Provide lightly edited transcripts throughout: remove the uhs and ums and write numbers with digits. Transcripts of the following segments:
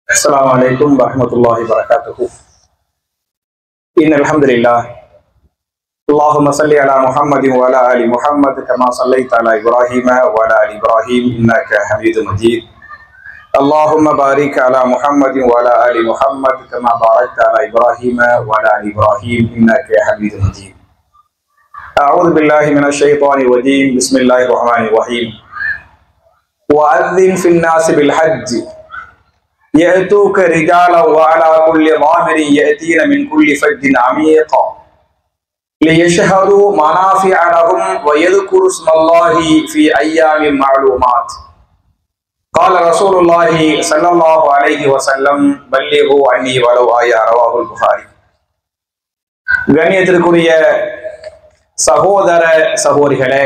السلام عليكم ورحمة الله وبركاته. إن الحمد لله اللهم صل على محمد وعلى آل محمد كما صليت على إبراهيم وعلى آل إبراهيم إنك حميد مجيد. اللهم بارك على محمد وعلى آل محمد كما باركت على إبراهيم وعلى آل إبراهيم إنك حميد مجيد. أعوذ بالله من الشيطان الرجيم. بسم الله الرحمن الرحيم. وأذن في الناس بالحج يأتوك رجالا وعلى كل ضامر يأتين من كل فج عميق ليشهدوا منافع لهم ويذكروا اسم الله في أيام معلومات. قال رسول الله صلى الله عليه وسلم بلغوا عني ولو آية. رواه البخاري. கண்ணியத்திற்குரிய சகோதர சகோதரிகளே,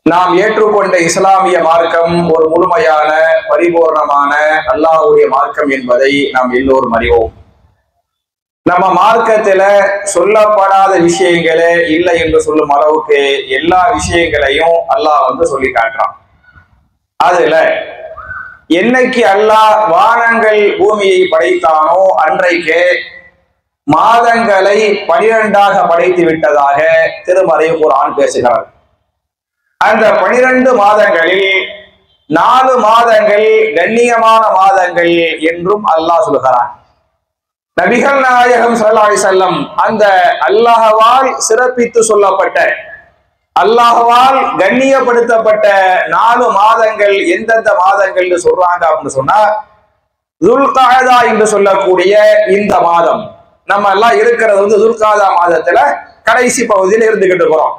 நாம் ஏற்றுக்கொண்ட இஸ்லாமிய மார்க்கம் ஒரு முழுமையான பரிபூர்ணமான அல்லாஹ்வுடைய மார்க்கம் என்பதை நாம் எல்லோரும் அறிவோம். நம்ம மார்க்கத்துல சொல்லப்படாத விஷயங்களே இல்லை என்று சொல்லும் அளவுக்கு எல்லா விஷயங்களையும் அல்லாஹ் சொல்லி காட்டுறான். அதுல என்னைக்கு அல்லாஹ் வானங்கள் பூமியை படைத்தானோ அன்றைக்கு மாதங்களை 12ஆக படைத்து விட்டதாக திருமறை குர்ஆன் பேசுகிறார். அந்த 12 மாதங்களில் 4 மாதங்கள் கண்ணியமான மாதங்கள் என்றும் அல்லாஹ் சொல்கிறான். நபிகள் நாயகம் ஸல்லல்லாஹு அலைஹி வஸல்லம் அந்த அல்லாஹ்வால் சிறப்பித்து சொல்லப்பட்ட, அல்லாஹ்வால் கண்ணியப்படுத்தப்பட்ட 4 மாதங்கள் எந்தெந்த மாதங்கள் சொல்றாங்க அப்படின்னு சொன்னா, துல்காதா என்று சொல்லக்கூடிய இந்த மாதம், நம்ம எல்லாம் இருக்கிறது துல்காதா மாதத்துல கடைசி பகுதியில் இருந்துகிட்டு இருக்கிறோம்.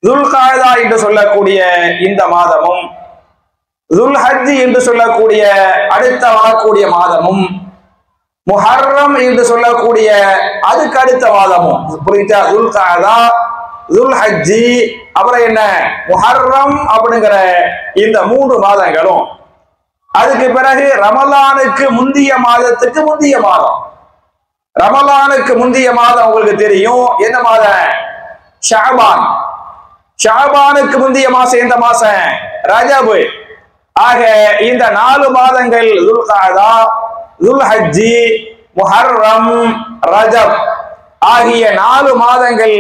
துல்காதா என்று சொல்லக்கூடிய இந்த மாதமும், துல்ஹஜ் என்று சொல்லக்கூடிய அடுத்த வரக்கூடிய மாதமும், முஹர்ரம் என்று சொல்லக்கூடிய அதுக்கு அடுத்த மாதமும், புரியுதா? துல்காதா, துல்ஹஜ், அப்புறம் என்ன முஹர்ரம் அப்படிங்கிற இந்த 3 மாதங்களும், அதுக்கு பிறகு ரமலானுக்கு முந்திய மாதத்துக்கு முந்திய மாதம். ரமலானுக்கு முந்திய மாதம் உங்களுக்கு தெரியும் என்ன மாதம்? ஷஅபான். ஷஅபானுக்கு முந்திய மாசம் எந்த மாசம்? ரஜப். ஆக இந்த 4 மாதங்கள் துல்காதா, துல்ஹஜ், முஹர்ரம், ரஜப் ஆகிய 4 மாதங்கள்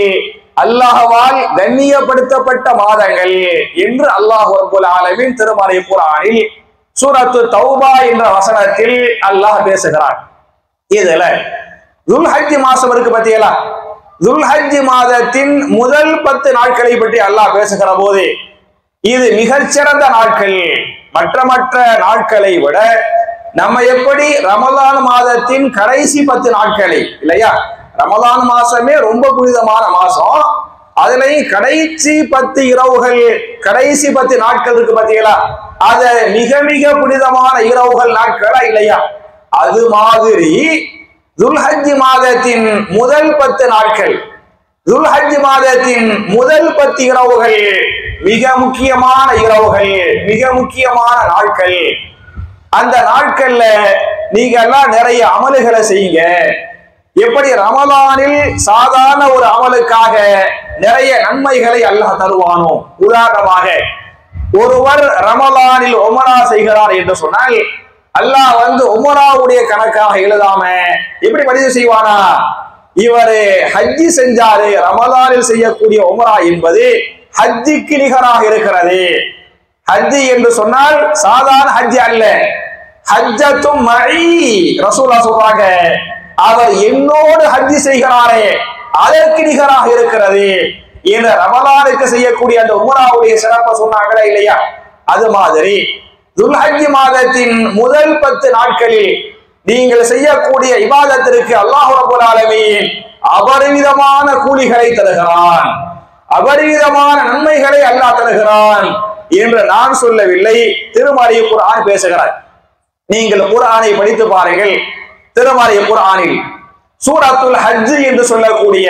அல்லாஹ்வால் கண்ணியப்படுத்தப்பட்ட மாதங்கள் என்று அல்லாஹ் ரப்பல் ஆலமீன் திருமறை குர்ஆனில் சூரத்து தௌபா என்ற வசனத்தில் அல்லாஹ் பேசுகிறார். இதுல துல்ஹஜ் மாசம் இருக்கு பத்தியலா, துல்ஹஜ் மாதத்தின் முதல் 10 நாட்களை பற்றி அல்லாஹ் பேசுகிற போது இது மிகச்சிறந்த நாட்கள். மற்ற நாட்களை விட நம்ம எப்படி ரமலான் மாதத்தின் கடைசி 10 நாட்களை இல்லையா, ரமலான் மாசமே ரொம்ப புனிதமான மாசம், அதுலயும் கடைசி 10 இரவுகள், கடைசி 10 நாட்கள் இருக்கு பாத்தீங்களா, அத மிக மிக புனிதமான இரவுகள் நாட்களா இல்லையா? அது மாதிரி துல்ஹஜ் மாதத்தின் முதல் 10 நாட்கள், துல்ஹஜ் மாதத்தின் முதல் 10 இரவுகள் மிக முக்கியமான இரவுகள், மிக முக்கியமான நாட்கள். அந்த நாட்கள்ல நீங்க எல்லாம் நிறைய அமல்களை செய்யுங்க. எப்படி ரமலானில் சாதாரண ஒரு அமலுக்காக நிறைய நன்மைகளை அல்லாஹ் தருவானோ, உதாரணமாக ஒருவர் ரமலானில் உம்ரா செய்கிறார் என்று சொன்னால் அல்லாஹ் உம்ராவுடைய கணக்காக எழுதாம எப்படி பதிவு செய்வானா? இவரு ஹஜ்ஜி செஞ்சாரு, ரமலானில் செய்யக்கூடிய உம்ரா என்பது ஹஜ்ஜிக்கு நிகராக இருக்கிறது. ஹஜ்ஜி என்று சொன்னால் சாதாரண ஹஜ்ஜி அல்ல, ஹஜ்ஜத்தும் மஇ. ரசூலுல்லாஹ் சொல்றாங்க, அவர் என்னோடு ஹஜ்ஜி செய்கிறாரே அதற்கு நிகராக இருக்கிறது என்று ரமலானுக்கு செய்யக்கூடிய அந்த உம்ராவுடைய சிறப்பை சொன்னாங்களா இல்லையா? அது மாதிரி துல்ஹஜ் மாதத்தின் முதல் 10 நாட்களில் நீங்கள் செய்யக்கூடிய இபாதத்திற்கு அல்லாஹ் ரப்பல் ஆலமீன் அபரிமிதமான கூலிகளை தருகிறான், அபரிமிதமான நன்மைகளை அல்லாஹ் தருகிறான் என்று நான் சொல்லவில்லை, திருமறை குர்ஆன் பேசுகிறார். நீங்கள் குர்ஆனை படித்து பாருங்கள். திருமறை குர்ஆனில் சூரத்துல் ஹஜ் என்று சொல்லக்கூடிய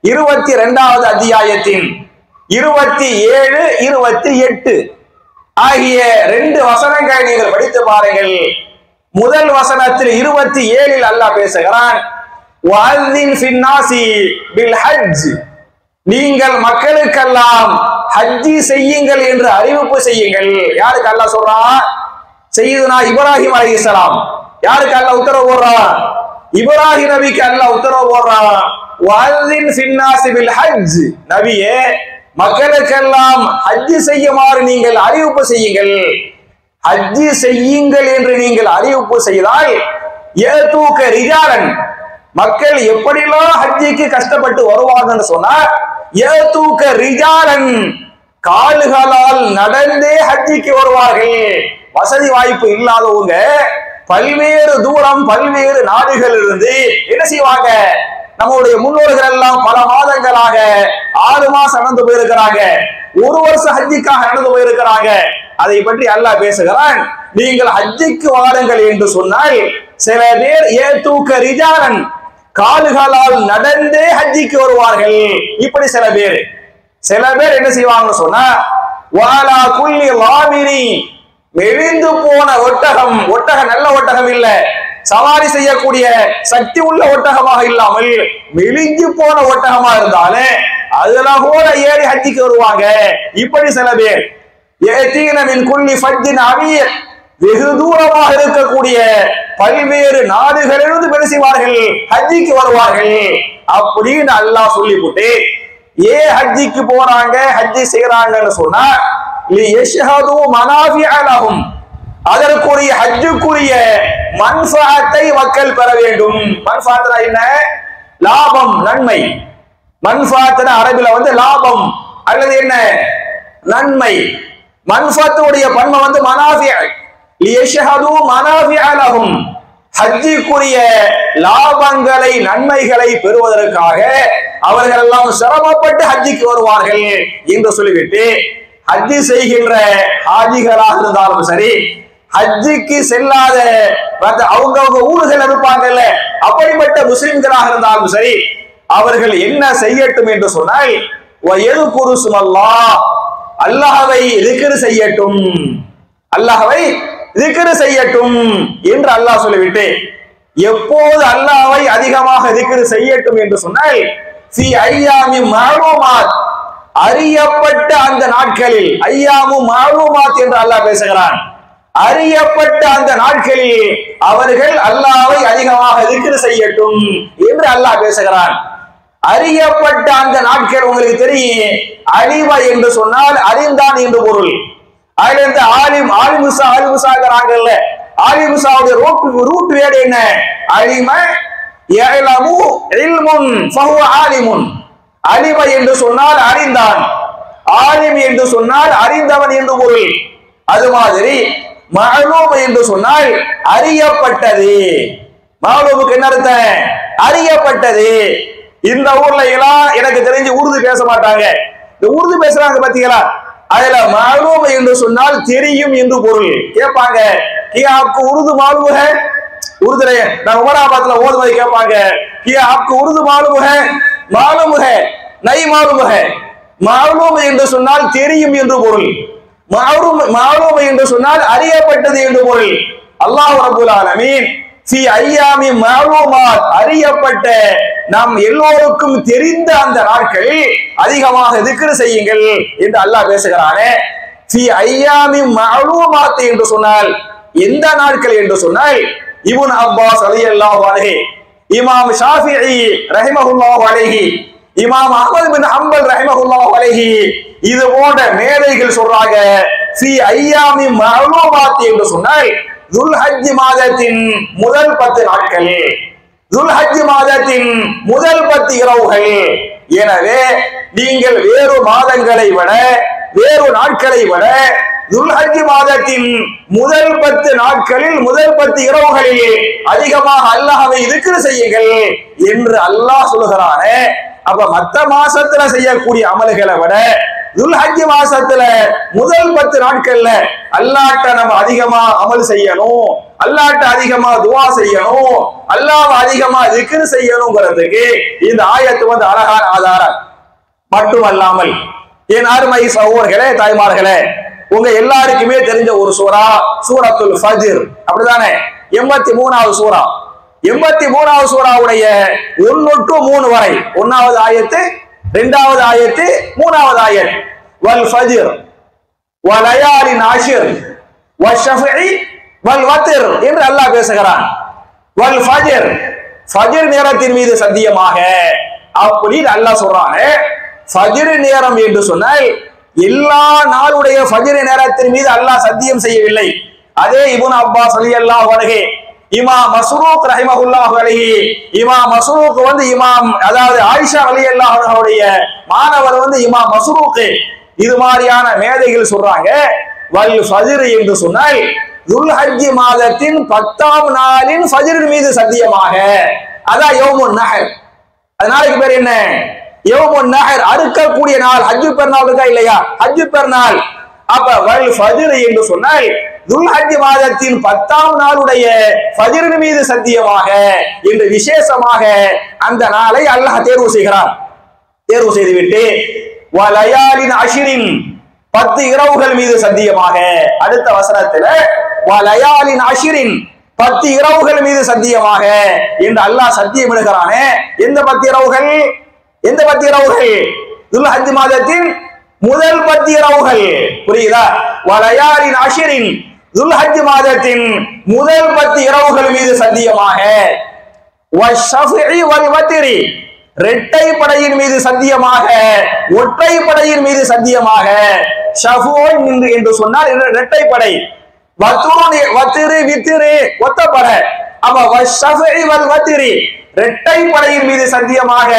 22வது அத்தியாயத்தின் 27, 28 ஆகிய 2 வசனங்களை நீங்கள் படித்து பாருங்கள். முதல் வசனத்தில் 27 அல்லாஹ் பேசுகிறான், வஅذின் ஃபின்னாஸி பில் ஹஜ், நீங்கள் மக்களுக்கெல்லாம் ஹஜ்ஜி செய்யுங்கள் என்று அறிவிப்பு செய்யுங்கள். யாருக்கு அல்லாஹ் சொல்றான்? சையதுனா இப்ராஹிம் அலைஹிஸ்ஸலாம் யாருக்கு அல்லாஹ் உத்தரவு போடுறான்? இப்ராஹிம் நபிக்கு அல்லாஹ் உத்தரவு போடுறான். வஅஸின் ஃபின்னாஸி பில் ஹஜ், நபியே மக்களுக்கெல்லாம் ஹஜ் செய்யுமாறு நீங்கள் அறிவிப்பு செய்யுங்கள். ஹஜ் செய்யுங்கள் என்று நீங்கள் அறிவிப்பு செய்தால் யதூக ரிஜாலன், மக்கள் எப்படிலாம் ஹஜ்ஜிக்கு கஷ்டப்பட்டு வருவாங்கன்னு சொன்னா யதூக ரிஜாலன், கால்களால் நடந்தே ஹஜ்ஜிக்கு வருவார்கள். வசதி வாய்ப்பு இல்லாதவங்க பல்வேறு தூரம் பல்வேறு நாடுகள் இருந்து என்ன செய்வாங்க? நம்முடைய முன்னோர்கள் எல்லாம் பல மாதங்களாக 6 மாசம் நடந்து போயிருக்கிறாங்க, 1 வருஷம் ஹஜ்ஜிக்காக நடந்து போயிருக்கிறாங்க. அதை பற்றி அல்லாஹ் பேசுகிறான். நீங்கள் ஹஜ்ஜிக்கு வாருங்கள் என்று சொன்னால் சில பேர் யதூக ரிஜாலன், கால்களால் நடந்தே ஹஜ்ஜிக்கு வருவார்கள். இப்படி சில பேர் என்ன செய்வாங்கன்னு சொன்னா வாலா குல்லி லாமிரி, மெலிந்து போன ஒட்டகம், ஒட்டகம் நல்ல ஒட்டகம் இல்ல, சவாரி செய்யக்கூடிய சக்தி உள்ள ஒட்டகமாக இல்லாமல் மெலிஞ்சு போன ஒட்டகமா இருந்தாலே அதுல கூட ஏறி ஹஜ்ஜிக்கு வருவாங்க. இப்படி சில பேர் மின் குல்லி ஃபஜ்ஜின் அமீர், வெகு தூரமாக இருக்கக்கூடிய பல்வேறு நாடுகளிலிருந்து பேசுவார்கள், ஹஜ்ஜிக்கு வருவார்கள் அப்படின்னு அல்லாஹ் சொல்லிவிட்டு ஏன் ஹஜ்ஜிக்கு போறாங்க ஹஜ்ஜி செய்யறாங்கன்னு சொன்னா லியஷ்ஹது மனாஃபிஅ லஹும், அதற்குரிய ஹஜ்ஜுக்குரிய மன்ஃபஅத்தை மக்கள் பெற வேண்டும். மன்ஃபஅத்னா என்ன? லாபம், நன்மை. மன்ஃபஅத்னா அரபில லாபம் அல்லது என்ன நன்மை. மன்ஃபஅத்துடைய பன்மை மனாஃபிஅ, லியஷ்ஹது மனாஃபிஅ லஹும், ஹஜ்ஜுக்குரிய லாபங்களை நன்மைகளை பெறுவதற்காக அவர்கள் எல்லாம் சிரமப்பட்டு ஹஜ்ஜிக்கு வருவார்கள் என்று சொல்லிவிட்டு ஹஜ்ஜி செய்கின்ற ஹாஜிகளாக இருந்தாலும் சரி, ஹஜ்ஜிக்கு செல்லாத அவங்கவுங்க ஊர்கள் இருப்பாங்கல்ல, அப்படிப்பட்ட முஸ்லிம்களாக இருந்தாலும் சரி, அவர்கள் என்ன செய்யட்டும் என்று சொன்னால் வயதுகுரு சுமல்லாஹ், அல்லாஹ்வை திக்ர் செய்யட்டும், அல்லாஹ்வை திக்ர் செய்யட்டும் என்று அல்லாஹ் சொல்லிவிட்டு எப்போது அல்லாஹ்வை அதிகமாக திக்ர் செய்யட்டும் என்று சொன்னால் ஃபி ஐயாமி மஅலூமாத், அறியப்பட்ட அந்த நாட்களில், ஐயாமு மஅலூமாத் என்று அல்லாஹ் பேசுகிறான். அறியப்பட்ட அந்த நாட்களில் அவர்கள் அல்லாஹ்வை அதிகமாக திக்ர் செய்யட்டும் என்று அல்லாஹ் பேசுகிறான். அறியப்பட்ட அந்த நாட்கள் உங்களுக்கு தெரியும், அலிம என்று சொன்னால் அறிந்தான் என்று பொருள். அதுல இந்த ஆலிமுசாங்கிறாங்கல்ல, ஆலிமுசாவுடைய ரூட் வேர்டு என்ன? அலிம யஅலமு இல்முன் ஃபஹுவ ஆலிமுன். அலிம என்று சொன்னால் அறிந்தான், ஆலிம் என்று சொன்னால் அறிந்தவன் என்று பொருள். அது மாதிரி மஅலூம் என்று சொன்னால் அறியப்பட்டது. மஅலூமுக்கு என்ன அர்த்தம்? அறியப்பட்டது. இந்த ஊர்ல எல்லாம் எனக்கு தெரிஞ்சு உருது பேச மாட்டாங்க, இந்த உருது பேசுறாங்க பாத்தீங்களா, அதுல மஅலூம் என்று சொன்னால் தெரியும் என்று பொருள். கேட்பாங்க கியா ஆப்கு உருது மாலூம் ஹை, உருதுல நான் உமராபாத்ல ஓதுவதை கேட்பாங்க, கியா ஆப்கு உருது மாலூம் ஹை, மாலூம் ஹை நை மாலூம் ஹை. மஅலூம் என்று சொன்னால் தெரியும் என்று பொருள், மஅலூம் என்று சொன்னால் அறியப்பட்டது என்று பொருள். அல்லாஹ் ரப்பல் ஆலமீன் ஃபி ஐயாமி மஅலூமாத், அறியப்பட்ட நாம் எல்லோருக்கும் தெரிந்த அந்த நாட்களில் அதிகமாக திக்ர் செய்யுங்கள் என்று அல்லாஹ் பேசுகிறானே. ஃபி ஐயாமி மஅலூமாத் என்று சொன்னால் எந்த நாட்கள் என்று சொன்னால் இப்னு அப்பாஸ் ரலியல்லாஹு அன்ஹு, இமாம் ஷாஃபிஈ ரஹிமஹுல்லாஹு அலைஹி, இமாம் அஹ்மத் பின் ஹம்பல் ரஹிமஹுல்லாஹு அலைஹி, இது போன்ற மேதைகள் சொல்றாங்க ஃபி ஐயாமி மஅலூமாத் என்று சொன்னால் துல்ஹஜ் மாதத்தின் முதல் 10 நாட்கள், துல்ஹஜ் மாதத்தின் முதல் 10 இரவுகள். எனவே நீங்கள் வேறு மாதங்களை விட வேறு நாட்களை விட துல்ஹஜ் மாதத்தின் முதல் 10 நாட்களில் முதல் 10 இரவுகளில் அதிகமாக அல்லாஹ்வை திக்ர் செய்யுங்கள் என்று அல்லாஹ் சொல்கிறானே. அப்ப மத்த மாசத்துல செய்யக்கூடிய அமல்களை விட துல்ஹஜ் மாசத்துல முதல் 10 நாட்கள்ல அல்லாஹ்ட்ட நம்ம அதிகமா அமல் செய்யணும், அல்லாஹ்ட்ட அதிகமா துஆ செய்யணும், அல்லாஹ்வை அதிகமா திக்ர் செய்யணும்ங்கிறதுக்கு இந்த ஆயத்து அழகான ஆதாரம். மட்டுமல்லாமல் என் அருமை சகோதரர்களே தாய்மார்களே, உங்க எல்லாருக்குமே தெரிஞ்ச ஒரு சூரா சூரத்துல் ஃபஜ்ர், அப்படிதானே? 83வது சூரா. 83வது சூராவுடைய 1 to 3 வரை, 1வது ஆயத்து, 2வது ஆயத்து, 3வது ஆயத். வல் ஃபஜ்ர் வலயாலின் அஷ்ர் வஷ்ஷஃபி வல் வத்ர் என்று அல்லாஹ் பேசுகிறான். வல் ஃபஜ்ர், ஃபஜ்ர் நேரத்தின் மீது சத்தியமாக அப்படின்னு அல்லாஹ் சொல்றாங்க. ஃபஜ்ர் நேரம் என்று சொன்னால் எல்லா நாளுடைய ஃபஜ்ர் நேரத்தின் மீது அல்லாஹ் சத்தியம் செய்யவில்லை. அதே இப்னு அப்பாஸ் ரலியல்லாஹு அன்ஹு, இமாம் மஸ்ரூக் ரஹிமஹுல்லாஹு அலைஹி, இமாம் மஸ்ரூக் இமாம் அதாவது ஆயிஷா ரலியல்லாஹு அன்ஹாவுடைய மாணவர் இமாம் மஸ்ரூக், இது மாதிரியான மேதைகள் சொல்றாங்க வல் ஃபஜ்ர் என்று சொன்னால் துல்ஹஜ் மாதத்தின் 10ஆம் நாளின் ஃபஜ்ர் மீது சத்தியமாக. அதான் யௌமுன் நஹர். அதனால பேர் என்ன? யௌமுன் நஹர், அறுக்கக்கூடிய நாள். ஹஜ் பெருநாள் இருக்கா இல்லையா? ஹஜ் பெருநாள். அப்ப வல் ஃபஜ்ர் என்று சொன்னால் துல்ஹஜ் மாதத்தின் 10ஆம் நாளுடைய ஃபஜ்ர் மீது சத்தியமாக என்று விசேஷமாக அந்த நாளை அல்லாஹ் தேர்வு செய்கிறார். தேர்வு செய்துவிட்டு வலயாலின் அஷ்ரின், 10 இரவுகள் மீது சத்தியமாக. அடுத்த வசனத்துல வலயாலின் அஷ்ரின், 10 இரவுகள் மீது சத்தியமாக என்று அல்லாஹ் சத்தியம் எடுக்கிறானே. எந்த 10 இரவுகள்? எந்த 10 இரவுகள்? துல்ஹஜ் மாதத்தின் முதல் 10 இரவுகள். புரியுதா? வலயாலின் அஷ்ரின், துல்ஹஜ் மாதத்தின் முதல் 10 இரவுகள் மீது சத்தியமாக. வஷ்ஷஃபி வல் வத்ரி, இரட்டை படையின் மீது சத்தியமாக, ஒற்றை படையின் மீது சத்தியமாக. ஷஃபூன் என்று சொன்னால் இரட்டை படை, வத்ரு வித்ரு ஒத்தப்படை. அப்ப வஷ்ஷஃபி வல் வத்ரி, இரட்டை படையின் மீது சத்தியமாக,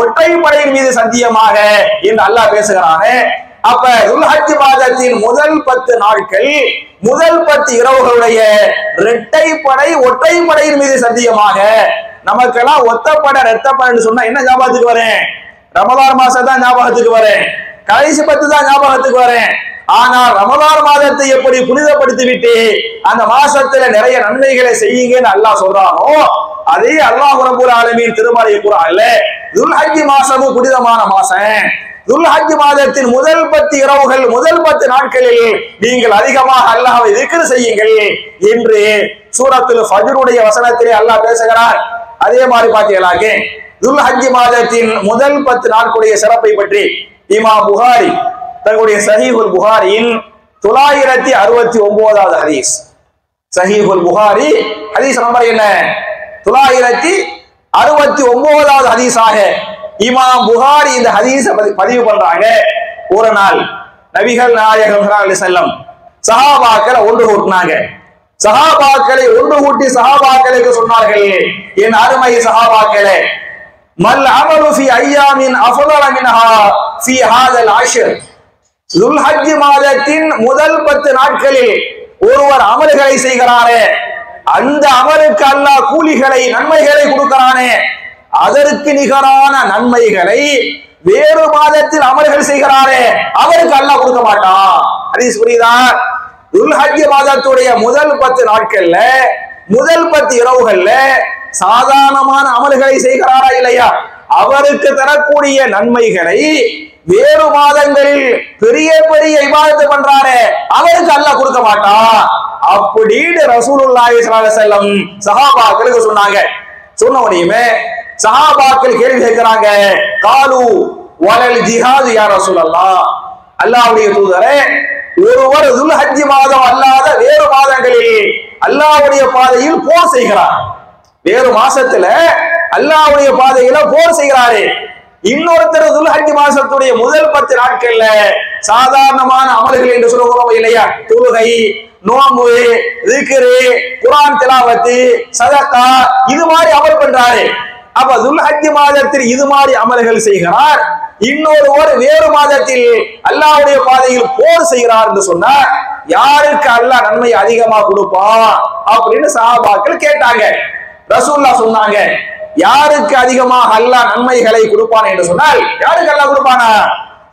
ஒற்றை படையின் மீது சத்தியமாக என்று அல்லாஹ் பேசுகிறானே. அப்ப துல்ஹஜ் மாதத்தின் முதல் 10 நாட்கள், முதல் 10 இரவுகளுடைய இரட்டை படை, ஒற்றை படையின் மீது சத்தியமாக. நமக்கெல்லாம் ஒத்தப்படை இரட்டப்படைன்னு சொன்னா என்ன ஞாபகத்துக்கு வரேன்? ரமலான் மாசம் தான் ஞாபகத்துக்கு வரேன், கடைசி 10 தான் ஞாபகத்துக்கு வரேன். ஆனால் ரமலான் மாதத்தை எப்படி புனிதப்படுத்தி விட்டு அந்த மாசத்துல நிறைய நன்மைகளை செய்யுங்கன்னு அல்லாஹ் சொல்றானோ, அதே அல்லாஹ் ரப்பல் ஆலமீன் திருமறை குர்ஆன்ல துல்ஹஜ் மாசமும் புனிதமான மாசம், துல்ஹஜ் மாதத்தின் முதல் 10 இரவுகள், முதல் 10 நாட்களில் நீங்கள் அதிகமாக அல்லாஹ்வை திக்ர் செய்யுங்கள் என்று சூரத்துல் ஃபஜ்ருடைய வசனத்திலே அல்லாஹ் பேசுகிறார். அதே மாதிரி பாத்தீங்களாக்க துல்ஹஜ் மாதத்தின் முதல் 10 நாட்களுடைய சிறப்பை பற்றி இமாம் புகாரி தன்னுடைய சஹீஹுல் புகாரியின் 969வது ஹதீஸ், சஹீஹுல் புகாரி ஹதீஸ் நம்பர் என்ன? 969வது ஹதீஸாக இமாம் புகாரி இந்த ஹதீஸை பதிவு பண்றாங்க. ஒரு நாள் நபிகள் நாயகம் ஸல்லல்லாஹு அலைஹி வஸல்லம் சஹாபாக்களை ஒன்று கூட்டினாங்க. சஹாபாக்களை ஒன்று கூட்டி சஹாபாக்களுக்கு சொன்னார்கள், என் அருமை சஹாபாக்களே, மல் அமலு ஃபி அய்யாமின் அஃதல மின்ஹா ஃபி ஹாதல் அஷ்ர், துல்ஹஜ் மாதத்தின் முதல் 10 நாட்களில் ஒருவர் அமல்களை செய்கிறாரே, அந்த அமலுக்கு அல்லாஹ் கூலிகளை, நன்மைகளை கொடுக்கிறானே, அதற்கு நிகரான நன்மைகளை வேறு மாதத்தில் அமல்கள் செய்கிறாரே அவருக்கு அல்லாஹ் கொடுக்க மாட்டான். ஹதீஸ் புரியுதா? துல்ஹஜ் மாதத்துடைய முதல் 10 நாட்கள்ல, முதல் 10 இரவுகள்ல சாதாரணமான அமல்களை செய்கிறாரா இல்லையா, அவருக்கு தரக்கூடிய நன்மைகளை வேறு மாதங்களில் பெரிய பெரிய இபாதத்து பண்றாரே அவருக்கு அல்லாஹ் கொடுக்க மாட்டான் அப்படின்னு ரசூலுல்லாஹி ஸல்லல்லாஹு அலைஹி வஸல்லம் சஹாபாக்களுக்கு சொன்னாங்க. சொன்ன உடனே சஹாபாக்கள் கேள்வி கேட்கிறாங்க, காலு வலல் ஜிஹாது யா ரசூலல்லாஹ், அல்லாஹ்வுடைய தூதரே, ஒருவர் துல்ஹஜ் மாதம் அல்லாத வேறு மாதங்களில் அல்லாஹ்வுடைய பாதையில் போர் செய்கிறார், வேறு மாசத்துல அல்லாஹ்வுடைய பாதையில போர் செய்கிறாரே, இன்னொருத்தர் துல்ஹஜ் மாசத்துடைய முதல் 10 நாட்கள்ல சாதாரணமான அமல்கள் என்று சொல்லுகிறோம் இல்லையா, தொழுகை, நோன்பு, திக்ர், குர்ஆன் திலாவத்து, சதகா, இது மாதிரி அமல் பண்றாரு. அப்ப துல்ஹஜ் மாதத்தில் இது மாதிரி அமல்கள் செய்கிறார், இன்னொருவர் வேறு மாதத்தில் அல்லாஹ்வுடைய பாதையில் போர் செய்கிறார் என்று சொன்னா யாருக்கு அல்லாஹ் நன்மை அதிகமா கொடுப்பான் அப்படின்னு சஹாபாக்கள் கேட்டாங்க. ரசூலுல்லாஹ் சொன்னாங்க, யாருக்கு அதிகமாக அல்லாஹ் நன்மைகளை கொடுப்பான் என்று சொன்னால் யாருக்கு அல்லாஹ் கொடுப்பானா,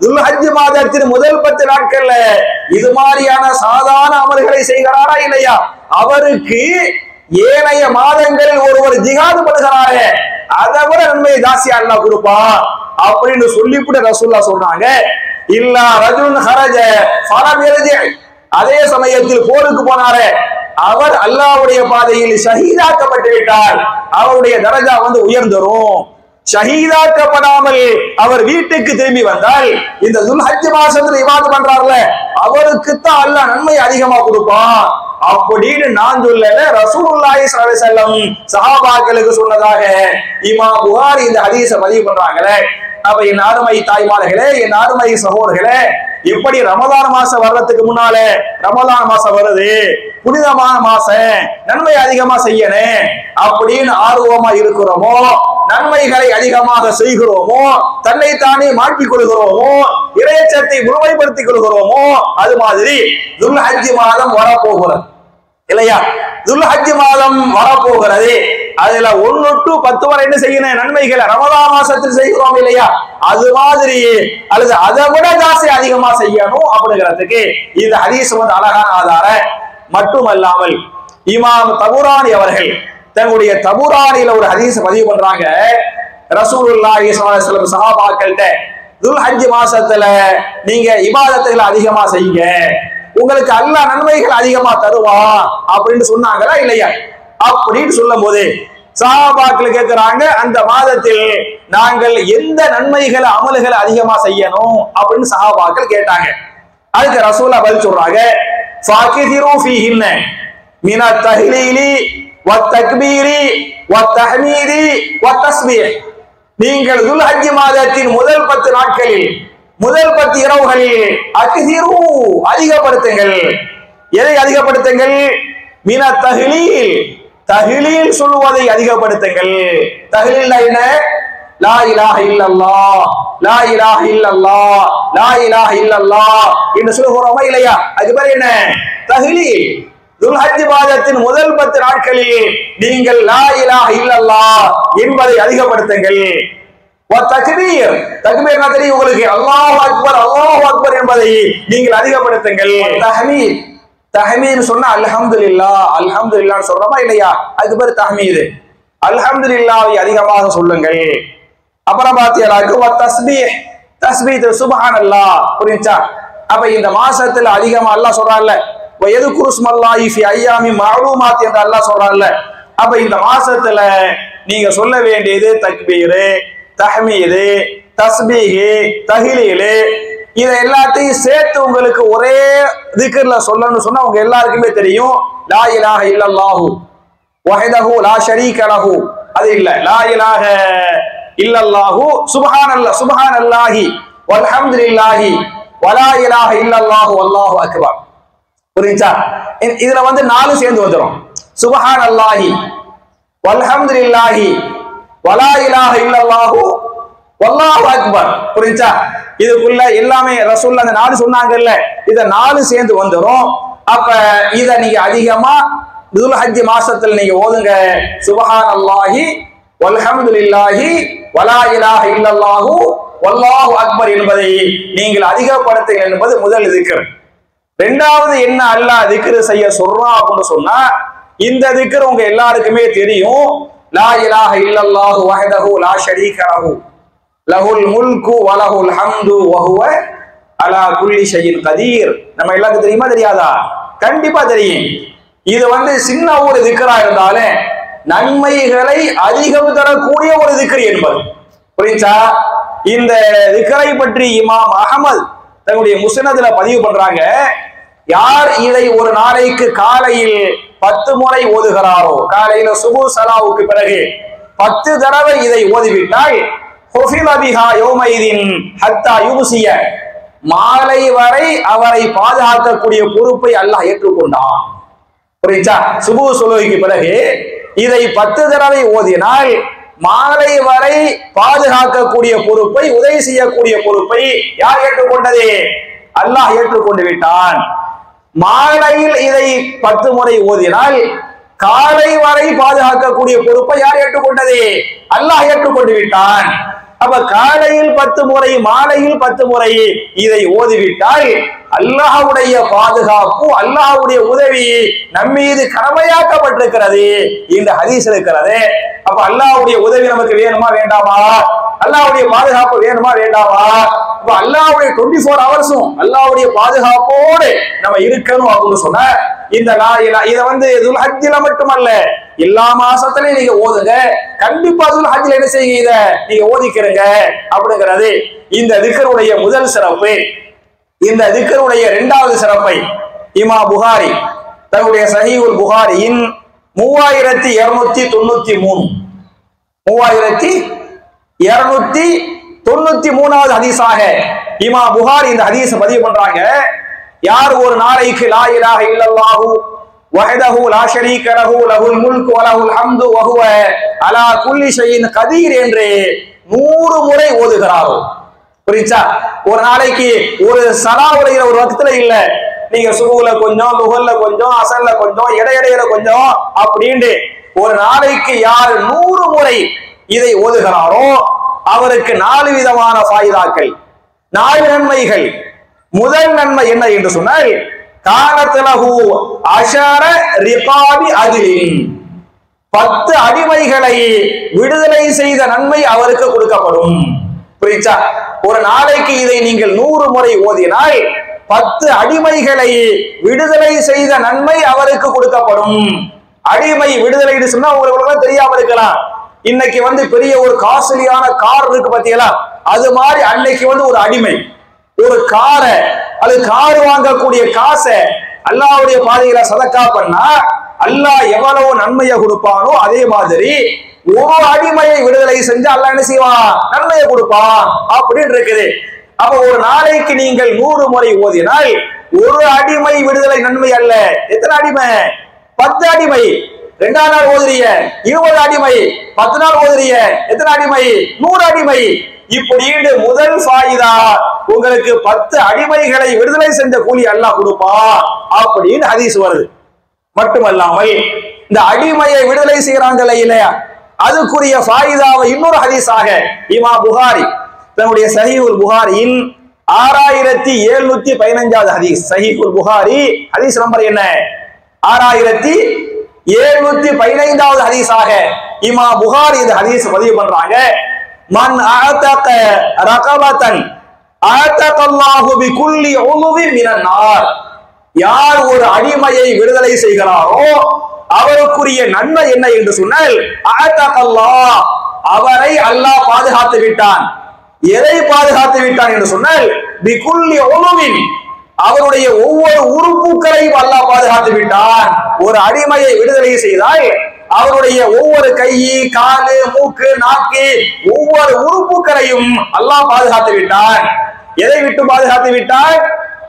துல்ஹஜ் மாதத்தின் முதல் 10 நாட்கள்ல இது மாதிரியான சாதாரண அமல்களை செய்கிறாரா இல்லையா, அவருக்கு ஏனைய மாதங்களில் ஒருவர் ஜிஹாது பண்ணுகிறாரே அதை விட நன்மை ஜாஸ்தியா அல்லாஹ் கொடுப்பான் அப்படின்னு சொல்லிவிட்டு ரசூலுல்லாஹ் சொல்றாங்க. இல்லா ரஜுலுன் ஹரஜ ஃபலம் யர்ஜி, அதே சமயத்தில் போருக்கு போனாரே அவர் அல்லாஹ்வுடைய பாதையில் ஷஹீதாக்கப்பட்டு விட்டார், அவருடைய தரஜா உயர்ந்தரும். ஷஹீதாக்கப்படாமல் அவர் வீட்டுக்கு திரும்பி வந்தால் இந்த துல்ஹஜ் மாசத்துல இபாதத் பண்றார்ல அவருக்கு தான் அல்லாஹ் நன்மை அதிகமா கொடுப்பான் அப்படின்னு நான் சொல்லல, ரசூலுல்லாஹி ஸல்லல்லாஹு அலைஹி வஸல்லம் சஹாபாக்களுக்கு சொன்னதாக இமாம் புகாரி இந்த ஹதீஸை பதிவு பண்றாங்களே. அப்ப என் அருமை தாய்மார்களே, என் அருமை சகோதரர்களே, எப்படி ரமதான் மாசம் வர்றதுக்கு முன்னால ரமதான் மாசம் வருது, புனிதமான மாசம், நன்மை அதிகமா செய்யணும் அப்படின்னு ஆர்வமா இருக்கிறோமோ, நன்மைகளை அதிகமாக செய்கிறோமோ, தன்னைத்தானே மாற்றிக் கொள்கிறோமோ, இறையச்சத்தை முழுமைப்படுத்திக் கொள்கிறோமோ, அது மாதிரி துல்ஹஜ் மாதம் வரப்போகிறது இல்லையா? துல்ஹஜ் மாதம் வரப்போகிறது. அதுல 1 to 10 வரை என்ன செய்யணும்? நன்மைகளை ரமதான் மாசத்தில் செய்கிறோம் இல்லையா? அது மாதிரி அல்லது அதை விட ஜாஸ்தி அதிகமா செய்யணும் அப்படிங்கிறதுக்கு இந்த ஹதீஸ் வந்து அழகான ஆதாரம். மட்டுமல்லாமல் இமாம் தபுரானி அவர்கள் தன்னுடைய தபுரானில ஒரு ஹதீஸ் பதிவு பண்றாங்க. ரசூலுல்லாஹி ஸல்லல்லாஹு அலைஹி வஸல்லம் சஹாபாக்கள்கிட்ட துல்ஹஜ் மாசத்துல நீங்க இபாதத்துகளை அதிகமா செய்யுங்க, உங்களுக்கு அல்லாஹ் நன்மைகள் அதிகமா தருவான் அப்படின்னு சொன்னாங்களா இல்லையா? அப்படின்னு சொல்லும் போது சஹாபாக்கள் கேட்கிறாங்க, அந்த மாதத்தில் நாங்கள் எந்த நன்மைகளை அமல்களை அதிகமா செய்யணும் அப்படின்னு சஹாபாக்கள் கேட்டாங்க. அதுக்கு ரசூலுல்லாஹ் பதில் சொல்றாங்க, ஃபாகிதிரு ஃபீஹின்ன மின தஹ்லீலி வத்தக்பீரி வத்தஹ்மீதி வத்தஸ்பீஹ். நீங்கள் துல்ஹஜ் மாதத்தின் முதல் 10 நாட்களில், முதல் 10 இரவுகளில் அக்திரு அதிகப்படுத்துங்கள். எதை அதிகப்படுத்துங்கள்? மின தஹ்லீல், தஹ்லீல் சொல்வதை அதிகப்படுத்துங்கள். தஹ்லீல் என்ன? லா இலாஹ இல்லல்லாஹ், லா இலாஹ இல்லல்லாஹ், லா இலாஹ இல்லல்லாஹ் என்று சொல்கிறோமா இல்லையா? அது பேர் என்ன? தஹ்லீல். துல்ஹஜ் மாதத்தின் முதல் 10 நாட்களில் நீங்கள் லா இலாஹ இல்லல்லாஹ் என்பதை அதிகப்படுத்துங்கள். தக்பீர், தக்பீர்னா தெரியும் உங்களுக்கு, அல்லாஹு அக்பர், அல்லாஹு அக்பர் என்பதை நீங்கள் அதிகப்படுத்துங்கள். தஹ்மீத், தஹ்மீத் சொன்னா அல்ஹம்துலில்லாஹ், அல்ஹம்துலில்லாஹ் சொல்றோமா இல்லையா? அதுக்கு பேர் தஹ்மீத். அல்ஹம்துலில்லாஹ்வை அதிகமாக சொல்லுங்கள். அப்புறம் பாத்தீங்களா தஸ்பீஹ், தஸ்பீஹ் சுப்ஹானல்லாஹ். புரிஞ்சா? அப்ப இந்த மாசத்துல அதிகமா அல்லாஹ் சொல்றான்ல, வயதுகுரு ஸ்மல்லாஹி ஃபி அய்யாமி மஅலூமாத் என்று அல்லாஹ் சொல்றான்ல. அப்ப இந்த மாசத்துல நீங்க சொல்ல வேண்டியது தக்பீர், தஹ்மீது, தஸ்பீஹ், தஹ்லீல், இதை எல்லாத்தையும் சேர்த்து உங்களுக்கு ஒரே திக்ர்ல சொல்லணும்னு சொன்னா உங்க எல்லாருக்குமே தெரியும். லா இலாஹ இல்லல்லாஹு வஹ்தஹு லா ஷரீக லஹு, அது இல்ல. லா இலாஹ இல்லல்லாஹு சுப்ஹானல்லாஹ், சுப்ஹானல்லாஹி வல்ஹம்துலில்லாஹி வலா இலாஹ இல்லல்லாஹு வல்லாஹு அக்பர். புரியுதா? இதுல வந்து 4 சேர்ந்து வந்துரும். சுப்ஹானல்லாஹி வல்ஹம்துலில்லாஹி வலா இலாஹ இல்லல்லாஹு வல்லாஹு அக்பர். புரியுதா? இதுக்குள்ள எல்லாமே ரசூலுல்லாஹ் அந்த 4 சொன்னாங்கல்ல, இத 4 சேர்ந்து வந்துரும். அப்ப இத நீங்க அதிகமா துல்ஹஜ் மாசத்துல நீங்க ஓதுங்க. சுப்ஹானல்லாஹி வல்ஹம்துலில்லாஹி வலா இலாஹ இல்லல்லாஹு வல்லாஹு அக்பர் என்பதை நீங்கள் அதிகப்படுத்துங்கள் என்பது முதல் திக்ர். ரெண்டாவது என்ன அல்லாஹ் திக்ர் செய்ய சொல்றான் அப்படின்னு சொன்னா, இந்த திக்ர் உங்க எல்லாருக்குமே தெரியும். லா இலாஹ இல்லல்லாஹு வஹ்தஹு லா ஷரீக லஹு லஹுல் முல்கு வ லஹுல் ஹம்து வ ஹுவ அலா குல்லி ஷைஇன் கதீர். நம்ம எல்லாருக்கும் தெரியுமா தெரியாதா? கண்டிப்பா தெரியும். இது வந்து சின்ன ஒரு திக்ரா இருந்தாலும் நன்மைகளை அதிகம் தரக்கூடிய ஒரு திக்ர் என்பது. புரியுதா? இந்த திக்ரை பற்றி இமாம் அஹ்மத் தன்னுடைய முஸ்னதுல பதிவு பண்றாங்க. யார் இதை ஒரு நாளைக்கு காலையில் 10 முறை ஓதுகிறாரோ, காலையில சுபு சலாவுக்கு பிறகு 10 தடவை இதை ஓதிவிட்டால் மாலை வரை அவரை பாதுகாக்கக்கூடிய பொறுப்பை அல்லாஹ் ஏற்றுக்கொண்டான். புரியுதா? சுபு சுலுஹுக்கு பிறகு இதை 10 தடவை ஓதினால் மாலை வரை பாதுகாக்கக்கூடிய பொறுப்பை, உதவி செய்யக்கூடிய பொறுப்பை யார் ஏற்றுக்கொண்டது? அல்லாஹ் ஏற்றுக்கொண்டு விட்டான். மாலையில் இதை 10 முறை ஓதினால் காலை வரை பாதுகாக்கக்கூடிய பொறுப்பை யார் ஏற்றுக்கொண்டது? அல்லாஹ் ஏற்றுக்கொண்டு விட்டான். அப்ப காலையில் 10 முறை, மாலையில் 10 முறை இதை ஓதிவிட்டால் அல்லாஹ்வுடைய பாதுகாப்பு, அல்லாஹ்வுடைய உதவி நம்மீது கடமையாக்கப்பட்டிருக்கிறது இந்த ஹதீஸ் இருக்கிறது. அப்ப அல்லாஹ்வுடைய உதவி நமக்கு வேணுமா வேண்டாமா? அல்லாஹ்வுடைய பாதுகாப்பு வேணுமா வேண்டாமா? அப்ப அல்லாஹ்வுடைய 24 ஹவர்ஸும் அல்லாஹ்வுடைய பாதுகாப்போடு நம்ம இருக்கணும் அப்படின்னு சொன்ன இந்த லா இலாஹ, இத வந்து துல்ஹஜ்ல மட்டுமல்ல எல்லா மாசத்துலயும் நீங்க ஓதுங்க. கண்டிப்பா துல்ஹஜ்ல என்ன செய்யுங்க, இத நீங்க ஓதிக்கிறங்க அப்படிங்கிறது இந்த திக்ருடைய முதல் சிறப்பு. இந்த திக்ருடைய 2வது சிறப்பை இமாம் புகாரி தன்னுடைய சஹீஹுல் புகாரியின் 3293வது ஹதீஸாக இமாம் புகாரி இந்த ஹதீஸை பதிவு பண்றாங்க. யார் ஒரு நாளைக்கு லா இலாஹ இல்லல்லாஹு வஹ்தஹு லா ஷரீக லஹு லஹுல் முல்கு வ லஹுல் ஹம்து வ ஹுவ அலா குல்லி ஷைஇன் கதீர் என்று 100 முறை ஓதுகிறாரோ, புரியுதா? ஒரு நாளைக்கு ஒரு சலாவுடைய ஒரு வக்துல இல்ல, நீங்க சுபுல கொஞ்சம், லுஹர்ல கொஞ்சம், அசர்ல கொஞ்சம், இடையிடையில கொஞ்சம் அப்படின்னு ஒரு நாளைக்கு யார் 100 முறை இதை ஓதுகிறாரோ அவருக்கு 4 விதமான ஃபாயிதாக்கள், 4 நன்மைகள். முதல் நன்மை என்ன என்று சொன்னால், கானத்லஹு அஷர ரிகாபி அதிலின், 10 அடிமைகளை விடுதலை செய்த நன்மை அவருக்கு கொடுக்கப்படும். புரியுதா? ஒரு நாளைக்கு இதை நீங்கள் 100 முறை ஓதினால் 10 அடிமைகளை விடுதலை செய்த நன்மை அவருக்கு கொடுக்கப்படும். அடிமை விடுதலை சொன்னா உங்களுக்கு தெரியாம இருக்கலாம். இன்னைக்கு பெரிய ஒரு காஸ்ட்லியான கார் இருக்கு பாத்தீங்களா, அது மாதிரி அன்னைக்கு ஒரு அடிமை ஒரு காரை, அது கார் வாங்கக்கூடிய காசை அல்லாஹ்வுடைய பாதையில சதக்கா பண்ணா அல்லாஹ் எவ்வளவு நன்மையை கொடுப்பானோ அதே மாதிரி ஒரு அடிமையை விடுதலை செஞ்சு அல்லாஹ் என்ன செய்வான், நன்மையை கொடுப்பான் அப்படின்னு இருக்குது. அப்ப ஒரு நாளைக்கு நீங்கள் 100 முறை ஓதினால் ஒரு அடிமை விடுதலை நன்மை அல்ல. எத்தனை அடிமை? 10 அடிமை. 2ஆம் நாள் ஓதுறிய 20 அடிமை, 10 நாள் ஓதுறிய எத்தனை அடிமை? 100 அடிமை. இப்படி முதல் ஃபாயிதா, உங்களுக்கு 10 அடிமைகளை விடுதலை செஞ்ச கூலி அல்லாஹ் கொடுப்பான் அப்படின்னு ஹதீஸ் வருது. மட்டுமல்லாமல் இந்த அடிமையை விடுதலை செய்யறாங்கல்ல இல்லையா, அதுக்குரிய ஃபாயிதாவை இன்னொரு ஹதீஸாக இமாம் புகாரி தன்னுடைய சஹீஹுல் புகாரியின் 6715வது ஹதீஸ், சஹீஹுல் புகாரி ஹதீஸ் நம்பர் என்ன? 6715வது ஹதீஸாக இமாம் புகாரி இந்த ஹதீஸ் பதிவு பண்றாங்க. மன் அஅதக ரகபதன் அஅதகல்லாஹு பிகுல்லி உதுவின் மினன் நார், யார் ஒரு அடிமையை விடுதலை செய்கிறாரோ அவருக்குரிய நன்மை என்ன என்று சொன்னால், அஅதகல்லாஹ், அவரை அல்லாஹ் பாதுகாத்து விட்டான். எதை பாதுகாத்து விட்டான் என்று சொன்னால், பிகுல்லி உதுவின், அவருடைய ஒவ்வொரு உறுப்புகளையும் அல்லாஹ் பாதுகாத்து விட்டான். ஒரு அடிமையை விடுதலை செய்தால் அவருடைய ஒவ்வொரு கை, காலு, மூக்கு, நாக்கு, ஒவ்வொரு உறுப்புகளையும் அல்லாஹ் பாதுகாத்து விட்டான். எதை விட்டு பாதுகாத்து விட்டான்?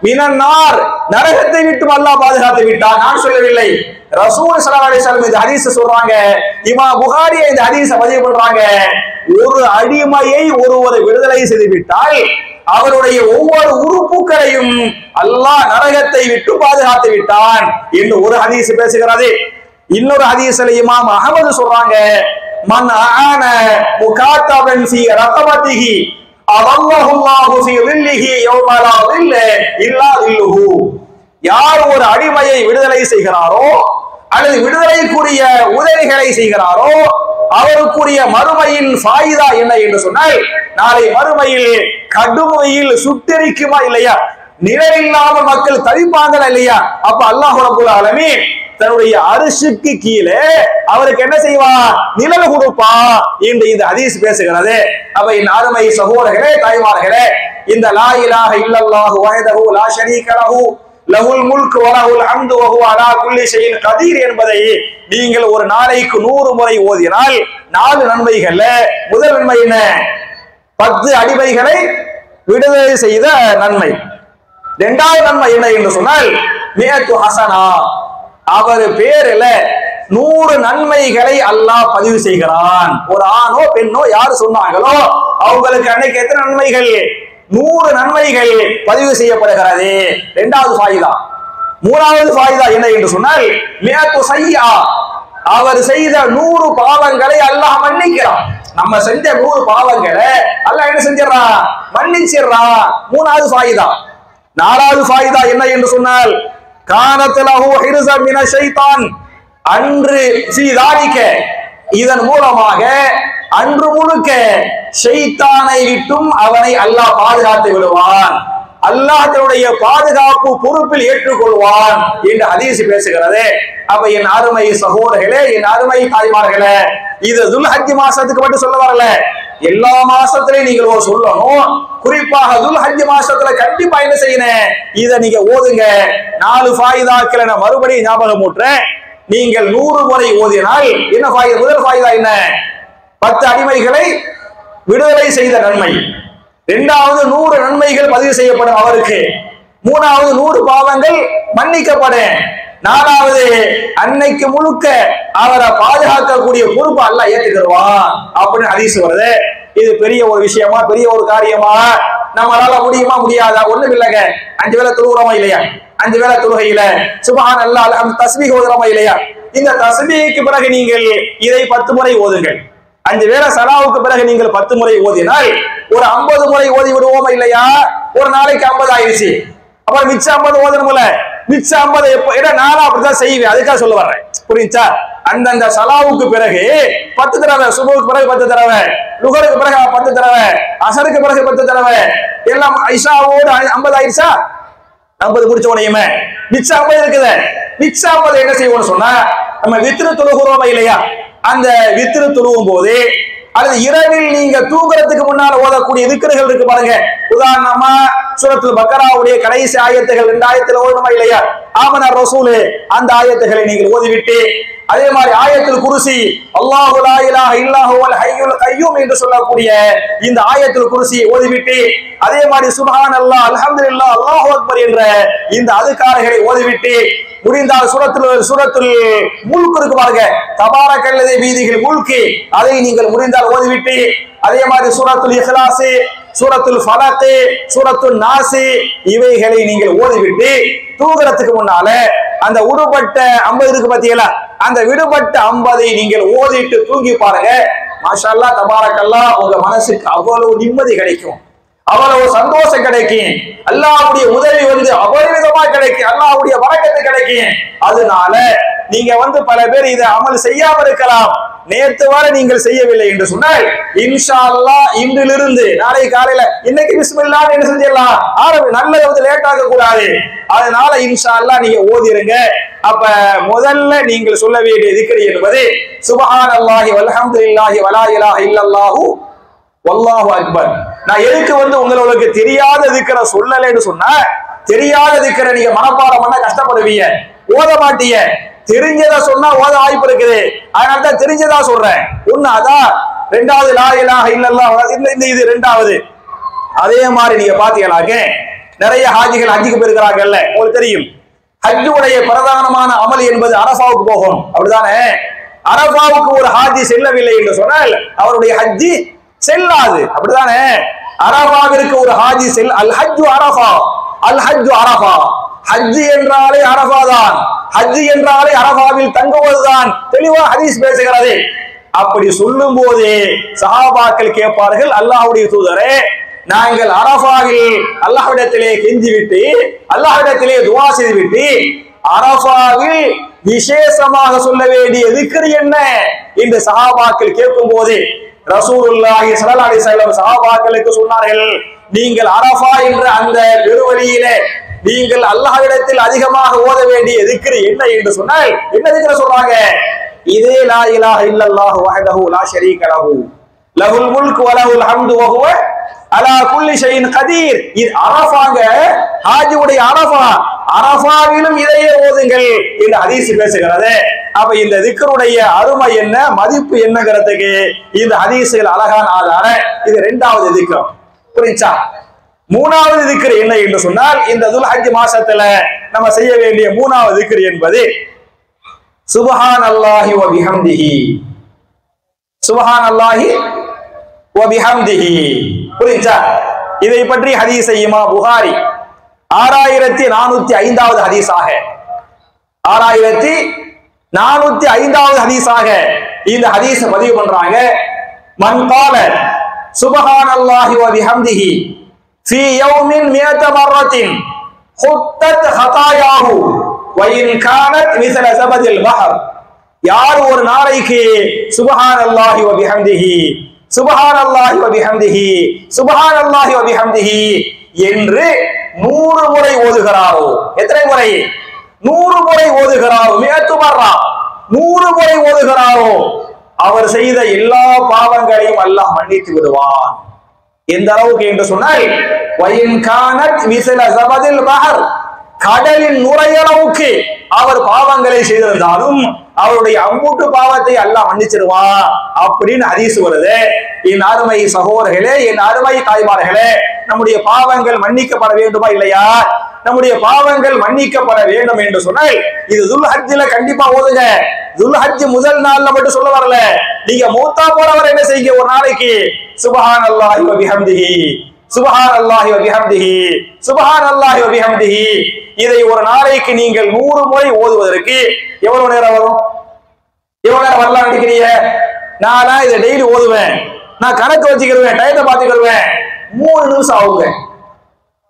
மினன்னார், நரகத்தை விட்டு அல்லாஹ் பாதுகாத்து விட்டான். நான் சொல்லவில்லை, ரசூல் ஸல்லல்லாஹு அலைஹி வஸல்லம் இந்த ஹதீஸ் சொல்றாங்க. இமாம் புகாரி இந்த ஹதீஸை பதிவு பண்றாங்க. ஒரு அடிமையை ஒருவர் விடுதலை செய்து விட்டால் அவருடைய ஒவ்வொரு உறுப்புகளையும் அல்லாஹ் நரகத்தை விட்டு பாதுகாத்து விட்டான் என்று ஒரு ஹதீஸ் பேசுகிறது. இன்னொரு ஹதீஸ்ல இமாம் அஹ்மது சொல்றாங்க, மன் ஆன முகாத்தபன் ஃபீ ரகபதிஹி அவல்லஹுல்லாஹு ஃபீ ظில்லிஹி யௌம லா ظில்ல இல்லா ظில்லுஹு, யார் ஒரு அடிமையை விடுதலை செய்கிறாரோ அல்லது விடுதலைக்குரிய உதவிகளை செய்கிறாரோ அவருக்குரிய மறுமையின் ஃபாயிதா என்ன என்று சொன்னால், நாளை மறுமையில் கடுமையில் சுட்டெரிக்குமா இல்லையா, நிழலில்லாமல் மக்கள் தவிப்பாங்களா இல்லையா, அப்ப அல்லாஹ் ரப்பல் ஆலமீன் தன்னுடைய அரிசுக்கு கீழே அவருக்கு என்ன செய்வான்? நிழல் கொடுப்பான் என்று இந்த ஹதீஸ் பேசுகிறது. அப்ப என் அருமை சகோதரர்களே, தாய்மார்களே, இந்த லா இலாஹ இல்லல்லாஹு வஹ்தஹு லா ஷரீக லஹு லஹுல் முல்கு வ லஹுல் ஹம்து வ ஹுவ அலா குல்லி ஷைஇன் கதீர் என்பதை நீங்கள் ஒரு நாளைக்கு 100 முறை ஓதினால் 4 நன்மைகள்ல முதல் நன்மை என்ன? 10 அடிமைகளை விடுதலை செய்த நன்மை. 2வது நன்மை என்ன என்று சொன்னால், மிஅத்து ஹஸனா, அவர் பேரில 100 நன்மைகளை அல்லாஹ் பதிவு செய்கிறான். ஒரு ஆணோ பெண்ணோ யாரு சொன்னாங்களோ அவங்களுக்கு அன்னைக்கு எத்தனை நன்மைகள்? 100 நன்மைகள் பதிவு செய்யப்படுகிறது. 2வது ஃபாயிதா. 3வது ஃபாயிதா என்ன என்று சொன்னால், மிஅத்து ஸய்யா, அவர் செய்த 100 பாவங்களை அல்லாஹ் மன்னிக்கிறான். நம்ம செஞ்ச 100 பாவங்களை அல்லாஹ் என்ன செஞ்சிடறான்? மன்னிச்சிடறான். 3வது ஃபாயிதா. 4வது ஃபாயிதா என்ன என்று சொன்னால், கானத் லஹு ஹிர்ஸன் மின ஷைத்தான், அன்று ஃபீ ذلك, இதன் மூலமாக அன்று முழுக்க ஷைத்தானை விட்டும் அவனை அல்லாஹ் பாதுகாத்து விடுவான். அல்லாஹ் தன்னுடைய பாதுகாப்பு பொறுப்பில் ஏற்றுக்கொள்வான் என்று ஹதீஸ் பேசுகிறது. அப்ப என் அருமை சகோதரர்களே, என் அருமை தாய்மார்களே, இது துல்ஹஜ் மாசத்துக்கு மட்டும் சொல்ல வரல, எல்லா மாசத்திலையும் நீங்கள் சொல்லணும். குறிப்பாக துல்ஹஜ் மாசத்துல கண்டிப்பா என்ன செய்யணும், இதை நீங்க ஓதுங்க. 4 ஃபாயிதாக்களை நான் மறுபடியும் ஞாபகம் ஊட்டுறேன். நீங்கள் 100 முறை ஓதினால் என்ன ஃபாயிதா? முதல் ஃபாயிதா என்ன? 10 அடிமைகளை விடுதலை செய்த நன்மை. 2வது 100 நன்மைகள் பதிவு செய்யப்படும் அவருக்கு. 3வது 100 பாவங்கள் மன்னிக்கப்படும். 4வது அன்னைக்கு முழுக்க அவரை பாதுகாக்கக்கூடிய பொறுப்பு அல்லாஹ் ஏற்றுக்குவான் அப்படின்னு ஹதீஸ் வருது. இது பெரிய ஒரு விஷயமா, பெரிய ஒரு காரியமா? நம்மளால முடியுமா முடியாதா? ஒண்ணும் இல்லைங்க. 5 வேளை தொழுகிறோமா இல்லையா? 5 வேளை தொழுகையில சுப்ஹான் அல்லாஹ் அல்ஹம்து தஸ்பீஹ் ஓதுறோமா இல்லையா? இந்த தஸ்பீஹ்க்கு பிறகு நீங்கள் இதை 10 முறை ஓதுங்கள். 5 வேளை சலாவுக்கு பிறகு நீங்கள் 10 முறை ஓதினால் ஒரு 50 முறை ஓதி விடுவோமா இல்லையா? ஒரு நாளைக்கு 50 ஆயிடுச்சு. அப்புறம் மிச்சம் 50 ஓதணும்ல. மிச்சம் 50 எப்ப? ஏன்னா நானும் அப்படிதான் செய்வேன். அதுக்காக சொல்ல வர்றேன். புரிஞ்சா? அந்தந்த சலாவுக்கு பிறகு 10 தடவை, சுபுக்கு பிறகு 10 தடவை, லுஹருக்கு பிறகு 10 தடவை, அசருக்கு பிறகு 10 தடவை, எல்லாம் ஐஷாவோடு 50 ஆயிடுச்சா? 50 முடிச்ச உடனே மிச்சம் 50 இருக்குது. மிச்சம் 50 என்ன செய்வோம்னு சொன்னா, நம்ம வித்ரு தொழுகிறோமா இல்லையா? அந்த வித்ரு தொழுவும் போது அல்லது இரவில் நீங்க தூங்குறதுக்கு முன்னால ஓதக்கூடிய திக்ருகள் இருக்கு பாருங்க. உதாரணமா சூரத்துல் பக்கராவுடைய கடைசி ஆயத்துகள் 2 ஆயத்துல ஓதணுமா இல்லையா? ஆமன ரசூல் அந்த ஆயத்துகளை நீங்கள் ஓதிவிட்டு, அதே மாதிரி ஆயத்துல் குர்சி அல்லாஹு லா இலாஹ இல்லா ஹுவல் ஹய்யுல் கய்யூம் என்று சொல்லக்கூடிய இந்த ஆயத்துல் குர்சி ஓதிவிட்டு, அதே மாதிரி சுப்ஹானல்லாஹ் அல்ஹம்துலில்லாஹ் அல்லாஹு அக்பர் என்ற இந்த அதுகாரங்களை ஓதிவிட்டு, முடிந்தால் சூரத்துல் முல்க் இருக்கு பாருங்க, தபாரக்கல்லதி பீதிஹில் முல்க், அதை நீங்கள் முடிந்தால் ஓதிவிட்டு, அதே மாதிரி சூரத்துல் இக்லாஸ், சூரத்துல் ஃபலக், சூரத்துல் நாஸ் இவைகளை நீங்கள் ஓதிவிட்டு தூங்குறதுக்கு முன்னால அந்த விடுபட்ட 50 இருக்கு பாத்தீங்களா, அந்த விடுபட்ட 50ஐ நீங்கள் ஓதிட்டு தூங்கி பாருங்க. மாஷா அல்லாஹ் தபாரக்கல்லாஹ், உங்க மனசுக்கு அவ்வளவு நிம்மதி கிடைக்கும், அவ்வளவு சந்தோஷம் கிடைக்கும். அல்லாஹ்வுடைய உதவி அபரிமிதமா கிடைக்கும், அல்லாஹ்வுடைய பரக்கத்து கிடைக்கும். அதனால நீங்க பல பேர் இதை அமல் செய்யாம இருக்கலாம். நேத்து வரை நீங்கள் செய்யவில்லை என்று சொன்னால் இன்ஷா அல்லாஹ் இன்றிலிருந்து நாளை காலையில இன்னைக்கு பிஸ்மில்லாஹ் என்ன செஞ்சிடலாம், நல்லது லேட் ஆக கூடாது. அதனால இன்ஷா அல்லாஹ் நீங்க ஓதிருங்க. அப்ப முதல்ல நீங்கள் சொல்ல வேண்டிய திக்ர் என்பது சுப்ஹானல்லாஹி வல்ஹம்துலில்லாஹி வலா இலாஹ இல்லல்லாஹு வல்லாஹு அக்பர். நான் எதுக்கு உங்களுக்கு தெரியாத திக்ரை சொல்லலைன்னு சொன்னா, தெரியாத திக்ரை நீங்க மனப்பாடம் பண்ண கஷ்டப்படுவீங்க, ஓத மாட்டீங்க. தெரிஞ்சதா சொன்னா ஓத வாய்ப்பு இருக்குது. அதனால தான் தெரிஞ்சதா சொல்றேன். ஒண்ணு அதான். 2வது லா இலாஹ இல்லல்லாஹ், இது 2வது. அதே மாதிரி நீங்க பாத்தீங்கன்னாக்க நிறைய ஹாஜிகள் ஹஜ்ஜுக்கு போயிருக்கிறாங்கல்ல, உங்களுக்கு தெரியும். ஹஜ்ஜுடைய பிரதானமான அமல் என்பது அரஃபாவுக்கு போகும், அப்படிதானே? அரஃபாவுக்கு ஒரு ஹாஜி செல்லவில்லை என்று சொன்னால் அவருடைய ஹஜ்ஜி செல்லாது, அப்படிதானே? அரஃபாவிற்கு ஒரு ஹாஜி அல் ஹஜ்ஜு அரஃபா, அல் ஹஜ்ஜு அரஃபா. ஹஜ்ஜி என்றாலே அரஃபா தான், ஹஜ்ஜி என்றாலே அரஃபாவில் தங்குவதுதான் தெளிவா ஹதீஸ் பேசுகிறது. அப்படி சொல்லும் போதே சஹாபாக்கள் கேட்பார்கள், அல்லாஹ்வுடைய தூதரே, நாங்கள் அரஃபாவில் அல்லாஹ்விடத்திலே கெஞ்சிவிட்டு, அல்லாஹ்விடத்திலே துஆ செய்துவிட்டு, அரஃபாவில் விசேஷமாக சொல்ல வேண்டிய திக்ர் என்ன என்று சஹாபாக்கள் கேட்கும் போது ரசூலுல்லாஹி ஸல்லல்லாஹு அலைஹி வஸல்லம் சஹாபாக்களுக்கு சொன்னார்கள், நீங்கள் அரஃபா என்ற அந்த பெருவழியிலே நீங்கள் அல்லாஹ்விடத்தில் அதிகமாக ஓத வேண்டிய திக்ர் என்ன என்று சொன்னால் என்ன திக்ர் சொல்றாங்க? இதே லா இலாஹ இல்லல்லாஹு வஹ்தஹு லா ஷரீக லஹு லஹுல் முல்கு வ லஹுல் ஹம்து வ ஹுவ அலா குல்லி ஷைஇன் கதீர். இது அரஃபாங்க, ஹாஜியுடைய அரஃபா. அரஃபாவிலும் இதையே ஓதுங்கள் என்று ஹதீஸ் பேசுகிறது. அப்ப இந்த திக்ருடைய அருமை என்ன, மதிப்பு என்னங்கிறதுக்கு இந்த ஹதீஸ்கள் அழகான ஆதாரம். இது 2வது திக்ர். புரிஞ்சா? 3வது திக்ர் என்ன என்று சொன்னால், இந்த துல்ஹஜ் மாசத்துல நம்ம செய்ய வேண்டிய 3வது திக்ர் என்பது சுப்ஹானல்லாஹி வ பிஹம்திஹி. சுப்ஹானல்லாஹி வ பிஹம்திஹி. புரிஞ்சா? இதை பற்றி ஹதீஸை இமாம் புகாரி 6405வது ஹதீஸாக, 6405வது ஹதீஸாக இந்த ஹதீஸை பதிவு பண்றாங்க. மன் கால சுப்ஹானல்லாஹி வ பிஹம்திஹி ஃபீ யௌமின் 100 மர்ரத்தின் ஹுத்தத் ஹதாயாஹு வ இன் கானத் மிஸ்ல ஸபதில் பஹர். யார் ஒரு நாளைக்கு சுப்ஹானல்லாஹி வ பிஹம்திஹி, சுப்ஹானல்லாஹி வ பிஹம்திஹி, சுப்ஹானல்லாஹி வ பிஹம்திஹி என்று 100 முறை ஓதுகிறாரோ, எத்தனை முறை? 100 முறை ஓதுகிறாரோ, 100 மர்ரா 100 முறை ஓதுகிறாரோ, அவர் செய்த எல்லா பாவங்களையும் அல்லாஹ் மன்னித்து விடுவான். எந்த அளவுக்கு என்று சொன்னால் கடலின் நுரையளவுக்கு அவர் பாவங்களை செய்திருந்தாலும் அவருடைய அம்பூட்டு பாவத்தை அல்லாஹ் மன்னிச்சிருவான் அப்படின்னு ஹதீஸ் வருது. என் அருமை சகோதரர்களே, என் அருமை தாய்மார்களே, நம்முடைய பாவங்கள் மன்னிக்கப்பட வேண்டுமா இல்லையா? நம்முடைய பாவங்கள் மன்னிக்கப்பட வேண்டும் என்று சொன்னால் இது துல்ஹஜ்ல கண்டிப்பா ஓதுங்க. துல்ஹஜ் முதல் நாள்ல மட்டும் சொல்ல வரல, நீங்க மூத்தா போறவர் என்ன செய்யுங்க, ஒரு நாளைக்கு சுப்ஹானல்லாஹி வ பிஹம்திஹி சுப்ஹானல்லாஹி வ பிஹம்திஹி சுப்ஹானல்லாஹி வ பிஹம்திஹி இதை ஒரு நாளைக்கு நீங்கள் 100 முறை ஓதுவதற்கு எவ்வளவு நேரம் வரும்? எவ்வளவு நேரம் வரலாம் நினைக்கிறீங்க? நானா இதை டெய்லி ஓதுவேன், நான் கணக்கு வச்சுக்கிடுவேன், டயத்தை பார்த்துக்கிடுவேன், 3 நிமிஷம் ஆகுங்க.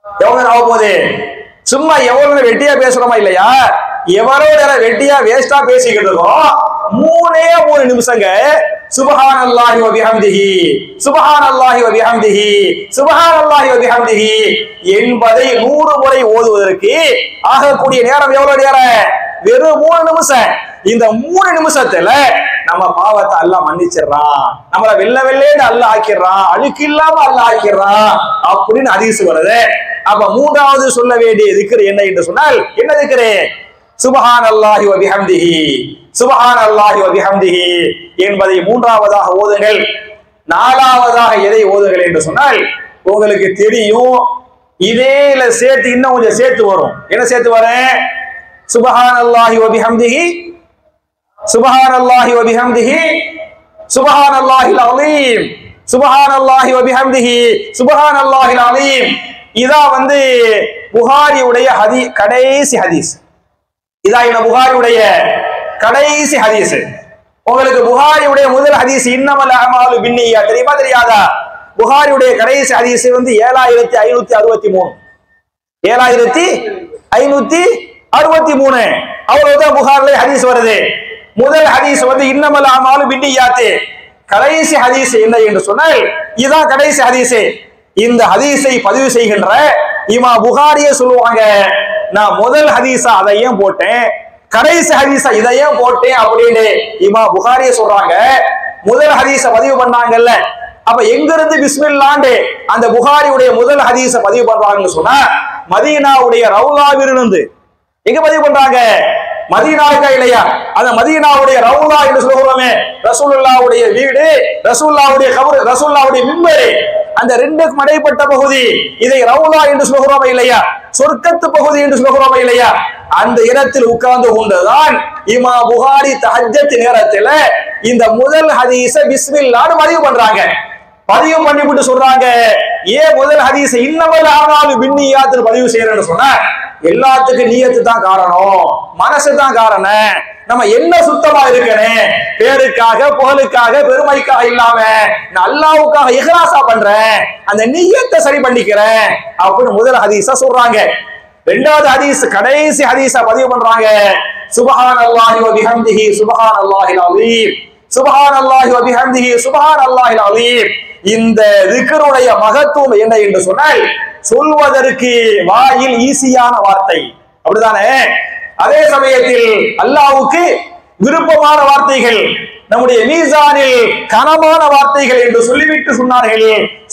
எவ்வளவு நேரம் ஆக போகுது? சும்மா எவ்வளவு நேரம் வெட்டியா பேசுறோமா இல்லையா? எவ்வளவு நேரம் வெட்டியா வேஸ்டா பேசிக்கிட்டு இருக்கோம்? 3 நிமிஷங்க. சுப்ஹானல்லாஹி வ பிஹம்திஹி சுப்ஹானல்லாஹி வ பிஹம்திஹி சுப்ஹானல்லாஹி வ பிஹம்திஹி என்பதை 100 முறை ஓதுவதற்கு ஆகக்கூடிய நேரம் எவ்வளவு நேரம்? வெறும் 3 நிமிஷம். இந்த 3 நிமிஷத்துல நம்ம பாவத்தை அல்லாஹ் மன்னிச்சிடறான், நம்மள வெள்ளேன்னு அல்லாஹ் ஆக்கிடுறான், அழுக்கு இல்லாம அல்லாஹ் ஆக்கிடுறான் அப்படின்னு ஹதீஸ் வருது. அப்ப 3வது சொல்ல வேண்டிய திக்ர் என்ன என்று சொன்னால் என்ன திக்ர்? சுப்ஹானல்லாஹி வ பிஹம்திஹி சுப்ஹானல்லாஹி வ பிஹம்திஹி என்பதை 3வதாக ஓதுங்கள். 4வதாக எதை ஓதுங்கள் என்று சொன்னால் உங்களுக்கு தெரியும், இதேல சேர்த்து இன்னும் கொஞ்சம் சேர்த்து வரும். என்ன சேர்த்து வரேன்? சுப்ஹானல்லாஹி வ பிஹம்திஹி சுப்ஹானல்லாஹி வ பிஹம்திஹி சுப்ஹானல்லாஹில் அலீம் சுப்ஹானல்லாஹி வ பிஹம்திஹி சுப்ஹானல்லாஹில் அலீம். இதா புகாரியுடைய கடைசி ஹதீஸ். இதா புகாரியுடைய கடைசி ஹதீஸ். உங்களுக்கு புகாரியுடைய முதல் ஹதீஸ் இன்னமல் அஅமாலு பின்னிய்யாத் தெரியுமா தெரியாதா? புகாரியுடைய கடைசி ஹதீஸ் 7563 7563 அவ்வளவுதான் புகாரிலே ஹதீஸ் வருது. முதல் ஹதீஸ் இன்னமல் அஅமாலு பின்னிய்யாத். கடைசி ஹதீஸ் என்ன என்று சொன்னால் இதான் கடைசி ஹதீஸ். இந்த ஹதீஸை பதிவு செய்கின்ற இமாம் புகாரியே சொல்லுவாங்க, நான் முதல் ஹதீஸா அதையும் போட்டேன், கடைசி ஹதீஸா இதையும் போட்டேன் அப்படின்னு இமாம் புகாரியே சொல்றாங்க. முதல் ஹதீஸ பதிவு பண்ணாங்கல்ல, அப்ப எங்க இருந்து பிஸ்மில்லான்னு அந்த புகாரியுடைய முதல் ஹதீஸ பதிவு பண்றாங்கன்னு சொன்னா மதீனாவுடைய ரவுலாவிலிருந்து. எங்க பதிவு பண்றாங்க? மதீனாவுக்கா இல்லையா? அந்த மதீனாவுடைய ரவுலா என்று சொல்லுகிறோமே, ரசூலுல்லாஹ்வுடைய வீடு, ரசூலுல்லாஹ்வுடைய கபர், ரசூலுல்லாஹ்வுடைய மிம்பர், அந்த ரெண்டுக்கும் இடைப்பட்ட பகுதி, இதை ரவுலா என்று சொல்லுகிறோமா இல்லையா? சொர்க்கத்து பகுதி என்று சொல்லுகிறோமா இல்லையா? அந்த இடத்தில் உட்கார்ந்து கொண்டுதான் இமாம் புகாரி தஹஜ்ஜத் நேரத்துல இந்த முதல் ஹதீஸ பிஸ்மில்லாஹ்னு பதிவு பண்றாங்க. பதிவு பண்ணிவிட்டு சொல்றாங்க, ஏன் முதல் ஹதீஸ இன்னமல் அஅமாலு பின்னிய்யாத்னு பதிவு செய்யறேன்னு சொன்னா எல்லாத்துக்கும் நியத்து தான் காரணம், மனசு தான் காரணம். நம்ம என்ன சுத்தமா இருக்கணும், பேருக்காக புகழுக்காக பெருமைக்காக இல்லாம நான் அல்லாஹ்வுக்காக இஹ்லாஸா பண்றேன், அந்த நியத்தை சரி பண்ணிக்கிறேன் அப்படின்னு முதல் ஹதீஸா சொல்றாங்க. 2வது ஹதீஸ் கடைசி ஹதீஸா பதிவு பண்றாங்க, சுப்ஹானல்லாஹி வ பிஹம்திஹி சுப்ஹானல்லாஹில் அலீம் சுப்ஹானல்லாஹி வ பிஹம்திஹி சுப்ஹானல்லாஹில் அலீம். இந்த திக்ருடைய மகத்துவம் என்ன என்று சொன்னால் சொல்வதற்கு வாயில் ஈஸியான வார்த்தை, அப்படிதானே? அதே சமயத்தில் அல்லாஹ்வுக்கு விருப்பமான வார்த்தைகள், நம்முடைய மீசானில் கனமான வார்த்தைகள் என்று சொல்லிவிட்டு சொன்னார்கள்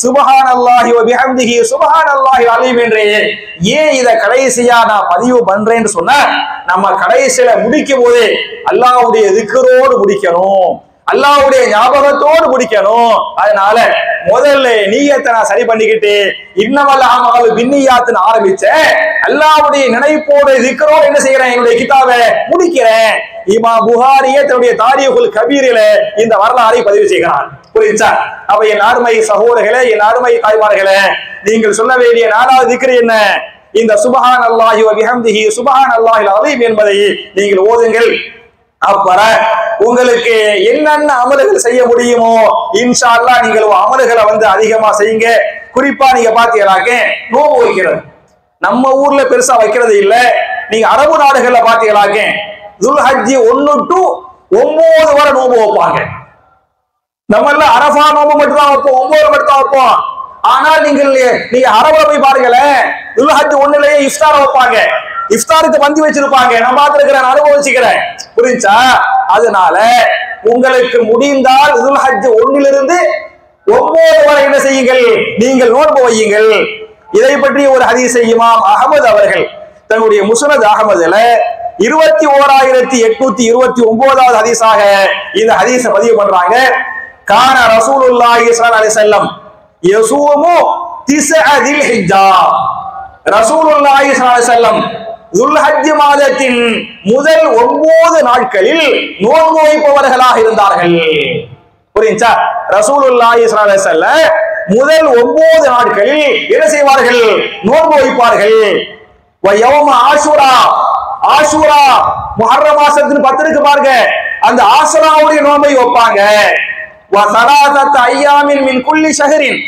சுப்ஹானல்லாஹி வ பிஹம்திஹி சுப்ஹானல்லாஹில் அலீம் என்று. ஏன் இத கடைசியா நான் பதிவு பண்றேன்னு சொன்னா, நம்ம கடைசியில முடிக்கும் போது அல்லாஹ்வுடைய திக்ரோடு முடிக்கணும், அல்லாஹ்வுடைய ஞாபகத்தோடு முடிக்கணும். அதனால முதல்ல நியத்தை நான் சரி பண்ணிக்கிட்டு இன்னமல் அஅமாலு பின்னிய்யாத்னு ஆரம்பிச்சேன், அல்லாஹ்வுடைய நினைப்போடு திக்ரோடு என்ன செய்யறேன், என்னுடைய கிதாபை முடிக்கிறேன். இமாம் புகாரியே தன்னுடைய தாரீகுல் கபீரில இந்த வரலாறை பதிவு செய்கிறார். புரியுதா? அப்ப என் அருமை சகோதரர்களே, என் அருமை தாய்மார்களே, நீங்கள் சொல்ல வேண்டிய 4வது திக்ர் என்ன? இந்த சுப்ஹானல்லாஹி வ பிஹம்திஹி சுப்ஹானல்லாஹில் அலீம் என்பதை நீங்கள் ஓதுங்கள். அப்புறம் உங்களுக்கு என்னென்ன அமல்கள் செய்ய முடியுமோ இன்ஷா அல்லாஹ் நீங்கள் அமல்களை அதிகமா செய்யுங்க. குறிப்பா நீங்க பாத்தீங்கன்னாக்க நோம்பு வைக்கிறது நம்ம ஊர்ல பெருசா வைக்கிறது இல்ல. நீங்க அரபு நாடுகள்ல பாத்தீங்கன்னாக்க துல்ஹஜ் 1 to 9 வரை நோம்பு வைப்பாங்க. நம்ம எல்லாம் அரஃபா நோம்பு மட்டும் தான் வைப்போம், 9 மட்டும் தான் வைப்போம். ஆனால் நீங்க அரபுல போய் பாருங்களேன், துல்ஹஜ் 1லயே இஃப்தார் வைப்பாங்க, இஃப்தாருக்கு பந்தி வச்சிருப்பாங்க. நான் பார்த்திருக்கிறேன், அனுபவிச்சுக்கிறேன். புரிஞ்சா? அதனால உங்களுக்கு முடிந்தால் துல்ஹஜ் 1 9 வரை என்ன செய்யுங்கள், நீங்கள் நோன்பு வையுங்கள். இதை பற்றி ஒரு ஹதீஸை இமாம் அஹமது அவர்கள் தன்னுடைய முஸ்னத் அஹமதுல 21829வது ஹதீஸாக இந்த ஹதீஸை பதிவு பண்றாங்க. கான ரசூலுல்லாஹி ஸல்லல்லாஹு அலைஹி வஸல்லம் யஸூமு 9 தில்ஹிஜ்ஜா. ரசூலுல்லாஹி ஸல்லல்லாஹு அலைஹி வஸல்லம் துல்ஹஜ் மாதத்தின் முதல் 9 நாட்களில் நோன்பு வைப்பவர்களாக இருந்தார்கள். புரியுதா? ரசூலுல்லாஹி ஸல்லல்லாஹு அலைஹி வஸல்லம் முதல் 9 நாட்களில் என்ன செய்வார்கள், நோன்பு வைப்பார்கள். வயௌம ஆஷூரா, ஆஷூரா முஹர்ரம் மாசத்தின் 10 பாருங்க, அந்த ஆஷூராவுடைய நோன்பை வைப்பாங்க. வ ஸலாஸத அய்யாமின் மின் குல்லி ஷஹரின்,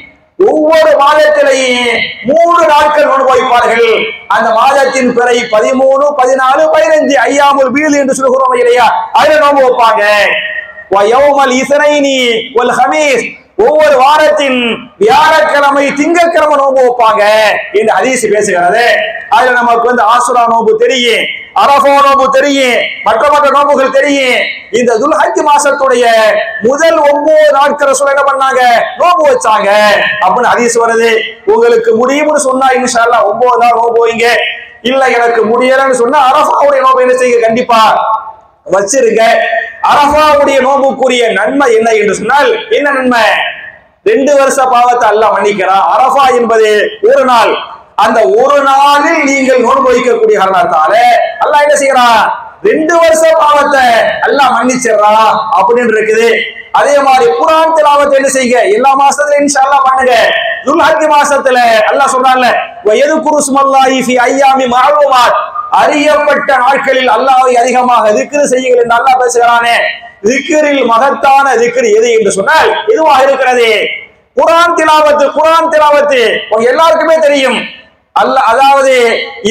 ஒவ்வொரு மாதத்திலேயும் 3 நாட்கள் நோன்பு வைப்பார்கள். அந்த மாதத்தின் பிறை 13, 14, 15 ஐயாமுல் பீல் என்று சொல்கிறோம் இல்லையா, அதுல நோன்பு வைப்பாங்க. வயௌமல் இஸ்னைனி வல் ஹமீஸ், ஒவ்வொரு வாரத்தின் வியாழக்கிழமை திங்கட்கிழமை நோன்பு வைப்பாங்க என்று ஹதீஸ் பேசுகிறது. அதுல நமக்கு ஆசுரா நோன்பு தெரியும், அரஃபா நோன்பு தெரியும், மற்ற நோன்புகள் தெரியும். இந்த துல்ஹஜ் மாசத்துடைய முதல் 9 நாட்கள் சொல்ல என்ன பண்ணாங்க, நோன்பு வச்சாங்க அப்படின்னு ஹதீஸ் வருது. உங்களுக்கு முடியும்னு சொன்னா இன்ஷா அல்லாஹ் 9 நாள் நோன்பு வைங்க. இல்ல எனக்கு முடியலன்னு சொன்னா அரஃபாவுடைய நோன்பு என்ன செய்யுங்க, கண்டிப்பா வச்சிருங்க. அரஃபாவுடைய நோன்புக்குரிய நன்மை என்ன என்று சொன்னால், என்ன நன்மை, 2 வருஷ பாவத்தை அல்லாஹ் மன்னிக்கிறான். அரஃபா என்பது ஒரு நாள், அந்த ஒரு நாளில் நீங்கள் நோன்பு வைக்கக்கூடிய காரணத்தால அல்லாஹ் என்ன செய்யறான், 2 வருஷ பாவத்தை அல்லாஹ் மன்னிச்சிடறான் அப்படின்னு இருக்குது. அதே மாதிரி குர்ஆன் திலாவத் என்ன செய்யுங்க, எல்லா மாசத்துலயும் இன்ஷா அல்லாஹ் பண்ணுங்க. துல்ஹஜ் மாசத்துல அல்லாஹ் சொல்றான்ல, வயதுகுரு ஸ்மல்லாஹி ஃபி அய்யாமி மஅலூமாத், அறியப்பட்ட நாட்களில் அல்லாஹ்வை அதிகமாக திக்ர் செய்யுங்கள் என்று அல்லாஹ் பேசுகிறானே. திக்ரில் மகத்தான திக்ர் எது என்று சொன்னால் இதுவாக இருக்கிறது குர்ஆன் திலாவத். குர்ஆன் திலாவத் உங்க எல்லாருக்குமே தெரியும். அல்லாஹ் அதாவது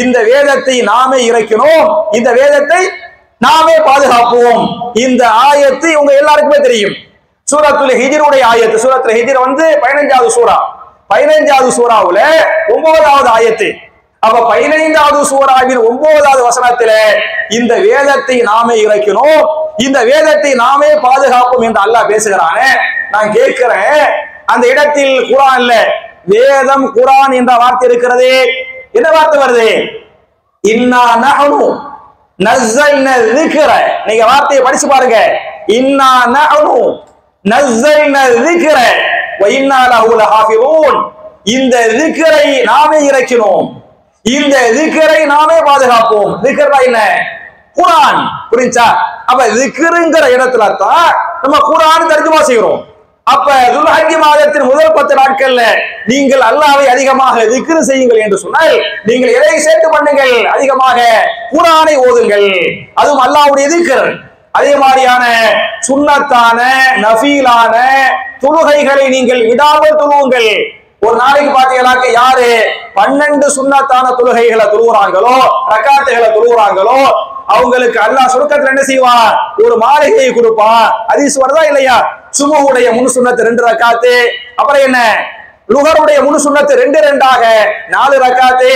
இந்த வேதத்தை நாமே இறக்கினோம், இந்த வேதத்தை நாமே பாதுகாப்போம். இந்த ஆயத்து உங்க எல்லாருக்குமே தெரியும். சூரத்துல் ஹிஜ்ருடைய ஆயத்து, சூரத்துல் ஹிஜ்ர் 15வது சூரா, 15வது சூராவுல 9வது ஆயத்து. அப்ப 15வது சூராவின் 9வது வசனத்துல இந்த வேதத்தை நாமே இறக்கினோம், இந்த வேதத்தை நாமே பாதுகாப்போம் என்று அல்லாஹ் பேசுகிறானே. நான் கேட்கிறேன், அந்த இடத்தில் குர்ஆன்ல வேதம் குர்ஆன் என்ற வார்த்தை இருக்கிறது. என்ன வார்த்தை வருது, இன்னா நஹ்னு நஸல்னா ذிக்ர. நீங்க வார்த்தையை படிச்சு பாருங்க, இன்னா நஹ்னு நஸல்னா ذிக்ர வ இன்னா லஹு லஹாஃபிரூன். இந்த ذிக்ரை நாமே இறக்கினோம், இந்த ذிக்ரை நாமே பாதுகாப்போம். ذிக்ர்னா என்ன, குர்ஆன். புரிஞ்சா? அப்ப ذிக்ருங்கிற இடத்துல தான் நம்ம குர்ஆன் தர்ஜுமா செய்கிறோம். அப்ப துல்ஹஜ் மாதத்தின் முதல் 10 நாட்கள்ல நீங்கள் அல்லாஹ்வை அதிகமாக திக்ர் செய்யுங்கள் என்று சொன்னால் நீங்கள் எதை சேர்த்து பண்ணுங்கள், அதிகமாக குர்ஆனை ஓதுங்கள். அதுவும் அல்லாஹ்வுடைய திக்ர். அதே மாதிரியான சுன்னத்தான நஃபீலான தொழுகைகளை நீங்கள் விடாமல் தொழுவுங்கள். ஒரு நாளைக்கு பாத்தீங்கன்னாக்க யாரு 12 சுன்னத்தான தொழுகைகளை தொழுகிறாங்களோ, ரக்காத்துகளை தொழுகிறாங்களோ, அவங்களுக்கு அல்லாஹ் சொர்க்கத்துல என்ன செய்வான், ஒரு மாளிகையை கொடுப்பான். ஹதீஸ் வருதா இல்லையா? சுபஹுடைய முன் சுன்னத்து 2 ரக்காத்து, அப்புறம் என்ன லுஹருடைய முன் சுன்னத்து 2 4 ரக்காத்து,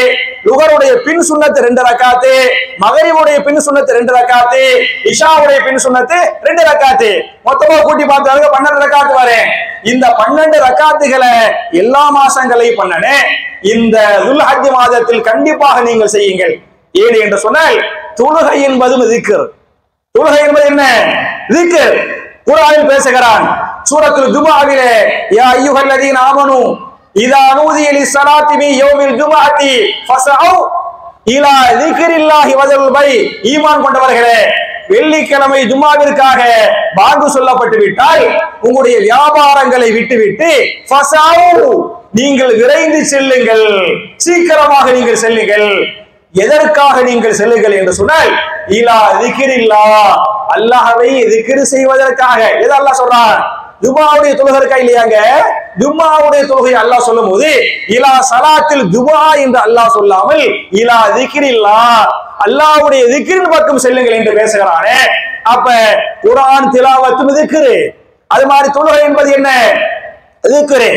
லுஹருடைய பின் சுன்னத்து 2 ரக்காத்து, மகரிபுடைய பின் சுன்னத்து 2 ரக்காத்து, இஷாவுடைய பின் சுன்னத்து 2 ரக்காத்து, மொத்தமா கூட்டி பார்த்தாங்க 12 ரக்காத்து வரும். இந்த 12 ரக்காத்துகளை எல்லா மாசங்களையும் பண்ணனே இந்த துல்ஹஜ் மாதத்தில் கண்டிப்பாக நீங்கள் செய்யுங்கள். ஏன் என்று சொன்னால் தொழுகை என்பதும் திக்ர். தொழுகை என்பது என்ன, திக்ர். குர்ஆனில் பேசுகிறான் சூரத்துல் ஜும்ஆவிலே, யா அய்யுஹல்லதீன ஆமனூ இதா நூதிய லிஸ்ஸலாத்தி மின் யௌமில் ஜும்ஆத்தி ஃபஸஅவ் இலா திக்ரில்லாஹி வதல் பை. ஈமான் கொண்டவர்களே, வெள்ளிக்கிழமை ஜும்ஆவிற்காக பாங்கு சொல்லப்பட்டு விட்டால் உங்களுடைய வியாபாரங்களை விட்டுவிட்டு ஃபஸஅவ் நீங்கள் விரைந்து செல்லுங்கள், சீக்கிரமாக நீங்கள் செல்லுங்கள். எதற்காக நீங்கள் செல்லுங்கள் என்று சொன்னால் இலா திக்ரில்லாஹ், அல்லாஹ்வை திக்ர் செய்வதற்காக. எது அல்லாஹ் சொல்றான், ஜும்ஆவுடைய தொழுகை இருக்கா இல்லையாங்க, ஜும்ஆவுடைய தொழுகை அல்லாஹ் சொல்லும்போது இலா ஸலாத்தில் ஜும்ஆ என்று அல்லாஹ் சொல்லாமல் இலா திக்ரில்லாஹ், அல்லாஹ்வுடைய திக்ரின் பக்கம் செல்லுங்கள் என்று பேசுகிறானே. அப்ப குர்ஆன் திலாவத்தும் திக்ர், அது மாதிரி தொழுகை என்பது என்ன, திக்ர்.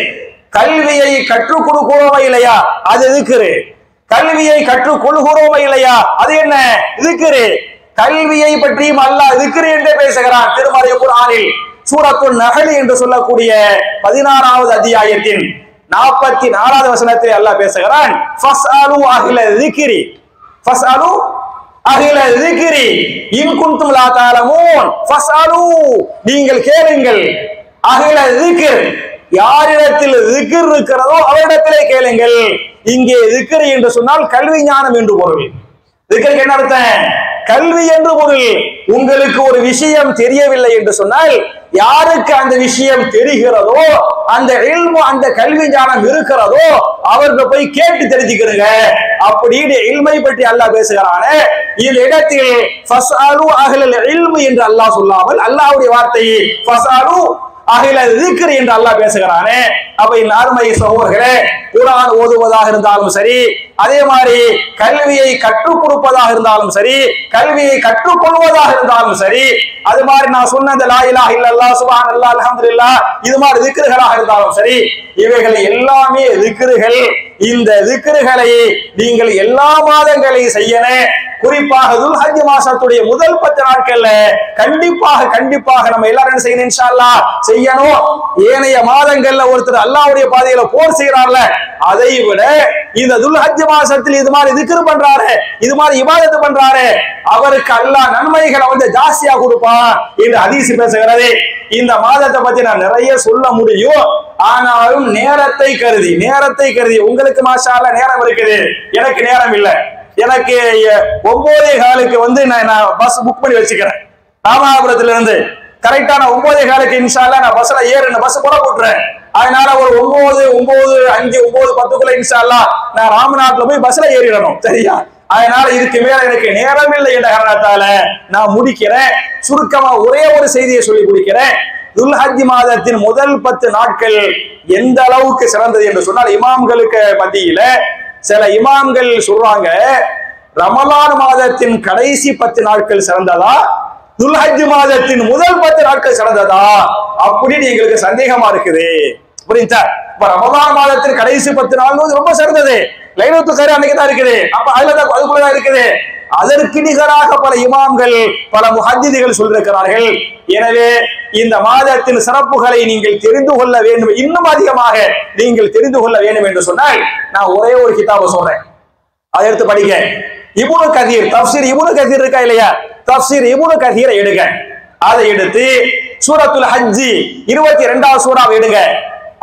கல்வியை கற்றுக் கொடுக்கிறோமா இல்லையா, அது திக்ர். கல்வியை கற்றுக் கொள்கிறோமா இல்லையா, அது என்ன, திக்ர். கல்வியை பற்றியும் அல்லாஹ் திக்ர் என்று பேசுகிறான் திருமறை குர்ஆனில். சூரத்துன் நஹல் என்று சொல்லக்கூடிய 16வது அத்தியாயத்தின் 44வது வசனத்தில் அல்லாஹ் பேசுகிறான், ஃபஸ்அலு அஹ்ல ذிக்ரி ஃபஸ்அலு அஹ்ல ذிக்ரி இன் குன்தும் லா தஅலமூன். ஃபஸ்அலு நீங்கள் கேளுங்கள், அஹ்ல ذிக்ர் யாரிடத்தில் ذிக்ர் இருக்கிறதோ அவரிடத்திலே கேளுங்கள். இங்கே ذிக்ர் என்று சொன்னால் கல்வி ஞானம் என்று பொருள். ذிக்ருக்கு என்ன அர்த்தம்? கல்வி என்று பொருள். உங்களுக்கு ஒரு விஷயம் தெரியவில்லை என்று சொன்னால் யாருக்கு அந்த விஷயம் தெரிகிறதோ, அந்த இல்மு அந்த கல்வி ஞானம் இருக்கிறதோ அவர்கள் போய் கேட்டு தெரிஞ்சுக்கிறீங்க அப்படின்னு இல்மை பற்றி அல்லாஹ் பேசுகிறானே. இந்த இடத்தில் ஃபஸ்அலு அஹ்லல் இல்மி என்று அல்லாஹ் சொல்லாமல் அல்லாஹ்வுடைய வார்த்தை ஃபஸ்அலு அஹ்ல ذிக்ர் என்று அல்லாஹ் பேசுகிறானே. அப்ப இந்த அருமை சகோதரர்களே, குர்ஆன் ஓதுவதாக இருந்தாலும் சரி, அதே மாதிரி கல்வியை கற்றுக் கொடுப்பதாக இருந்தாலும் சரி, கல்வியை கற்றுக்கொள்வதாக இருந்தாலும் சரி, அது மாதிரி நான் சொன்ன இந்த லா இலாஹ இல்லல்லாஹ் சுப்ஹானல்லாஹ் அல்ஹம்துலில்லாஹ் இது மாதிரி திக்ருகளாக இருந்தாலும் சரி, இவைகள் எல்லாமே திக்ருகள். இந்த திக்ருகளை நீங்கள் எல்லா மாதங்களையும் செய்யணும். குறிப்பாக துல்ஹஜ் மாசத்துடைய முதல் 10 நாட்கள்ல கண்டிப்பாக நம்ம எல்லாரும் என்ன செய்யணும்? இன்ஷா அல்லாஹ் செய்யணும். ஏனைய மாதங்கள்ல ஒருத்தர் அல்லாஹ்வுடைய பாதையில போர் செய்யறார்ல, அதை விட இந்த துல்ஹஜ் மாசத்தில் இது மாதிரி திக்ர் பண்றாரு, இது மாதிரி இபாதத் பண்றாரு, அவருக்கு அல்லாஹ் நன்மைகளை வந்து ஜாஸ்தியா கொடுப்பான் என்று ஹதீஸ் பேசுகிறது. இந்த மாதத்தை பத்தி நான் நிறைய சொல்ல முடியும், ஆனாலும் நேரத்தை கருதி உங்களுக்கு மாஷா அல்லாஹ் நேரம் இருக்குது, எனக்கு நேரம் இல்லை. எனக்கு 9:15 வந்து நான் பஸ் புக் பண்ணி வச்சுக்கிறேன். ராமநாதபுரத்துல இருந்து கரெக்டா நான் 9:15 இன்ஷா அல்லாஹ் நான் பஸ்ல ஏறுன பஸ் புற போட்டுறேன். அதனால ஒரு 9:05 9:10 இன்ஷா அல்லாஹ் நான் ராமநாட்டுல போய் பஸ்ல ஏறிடணும். சரியா? அதனால இதுக்கு மேல எனக்கு நேரம் இல்லை என்ற காரணத்தால நான் முடிக்கிறேன். சுருக்கமா ஒரே ஒரு செய்தியை சொல்லி முடிக்கிறேன். துல்ஹஜ் மாதத்தின் முதல் 10 நாட்கள் எந்த அளவுக்கு சிறந்தது என்று சொன்னால், இமாம்களுக்கு மத்தியில சில இமாம்கள் சொல்றாங்க, ரமலான் மாதத்தின் கடைசி 10 நாட்கள் சிறந்ததா, துல்ஹஜ் மாதத்தின் முதல் 10 நாட்கள் சிறந்ததா அப்படின்னு எங்களுக்கு சந்தேகமா இருக்குது. புரியுதா? இப்ப ரமலான் மாதத்தின் கடைசி 10 நாள் ரொம்ப சிறந்தது, லைலத்துல் கத்ர் அன்னைக்கு தான் இருக்குது. அப்ப அதுக்குள்ளதான் இருக்குது. அதற்கு நிகராக பல இமாம்கள் பல முஹத்திதிகள் சொல்லிருக்கிறார்கள். எனவே இந்த மாதத்தின் சிறப்புகளை நீங்கள் தெரிந்து கொள்ள வேண்டும், இன்னும் அதிகமாக நீங்கள் தெரிந்து கொள்ள வேண்டும் என்று சொன்னால் நான் ஒரே ஒரு கிதாபை சொல்றேன், அதை எடுத்து படிக்க. இப்னு கதீர் தஃப்சீர் இப்னு கதீர் இருக்கா இல்லையா? தஃப்சீர் இப்னு கதீரை எடுங்க. அதை எடுத்து சூரத்துல் ஹஜ் 22வது சூறாவை எடுங்க.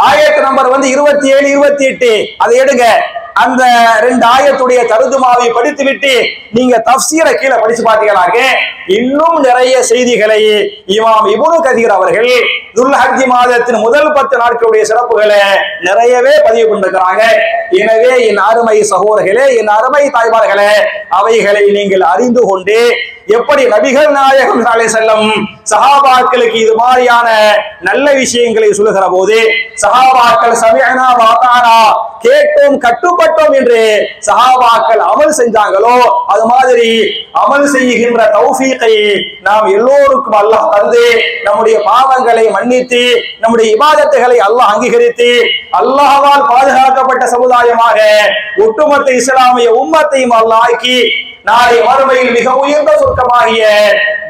ஆயத் நம்பர் வந்து 27 28 அதை எடுங்க. அந்த 2 ஆயத்துடைய தர்ஜுமாவை படித்து விட்டு நீங்க தஃப்சீரை கீழே படிச்சு பார்த்தீங்களாக இன்னும் நிறைய செய்திகளை இமாம் இப்னு கதீர் அவர்கள் துல்ஹஜ் மாதத்தின் முதல் 10 நாட்களுடைய சிறப்புகளை நிறையவே பதிவு கொண்டிருக்கிறாங்க. எனவே என் அருமை சகோதரர்களே, என் அருமை தாய்மார்களே, அவைகளை நீங்கள் அறிந்து கொண்டு எப்படி நபிகள் நாயகம் ஸல்லல்லாஹு அலைஹி வஸல்லம் சஹாபாக்களுக்கு இது மாதிரியான நல்ல விஷயங்களை சொல்லுகிற போது சஹாபாக்கள் சமிஅனா வ அதானா கேட்டோம் கட்டுப்பட்டோம் என்று சஹாபாக்கள் அமல் செஞ்சாங்களோ, அது மாதிரி அமல் செய்கின்ற தௌஃபீகை நாம் எல்லோருக்கும் அல்லாஹ் தந்து நம்முடைய பாவங்களை மன்னித்து நம்முடைய இபாதத்துகளை அல்லாஹ் அங்கீகரித்து அல்லாஹ்வால் பாதுகாக்கப்பட்ட சமுதாயமாக ஒட்டுமொத்த இஸ்லாமிய உம்மத்தையும் அல்லாஹ் ஆக்கி நாளை மறுமையில் மிக உயர்ந்த சொர்க்கமாகிய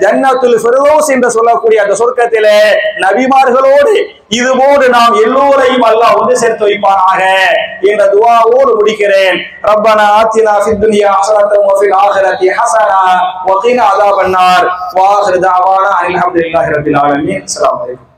ஜன்னத்துல் ஃபிர்தௌஸ் என்று சொல்லக்கூடிய அந்த சொர்க்கத்திலே நபிமார்களோடு இதுபோடு நாம் எல்லோரையும் அல்லாஹ் ஒன்று சேர்த்து வைப்பானாக என்ற துஆவோடு முடிக்கிறேன். ரப்பனா ஆத்தினா ஃபித் துன்யா ஹஸனத்தன் வ ஃபில் ஆখিরাতি ஹஸனா வ கினா அஸாபன் நார் வ ஆகிரு தஅவானா அல்ஹம்துலில்லாஹி ரப்பில் ஆலமீன். அஸ்ஸலாமு அலைக்கும்.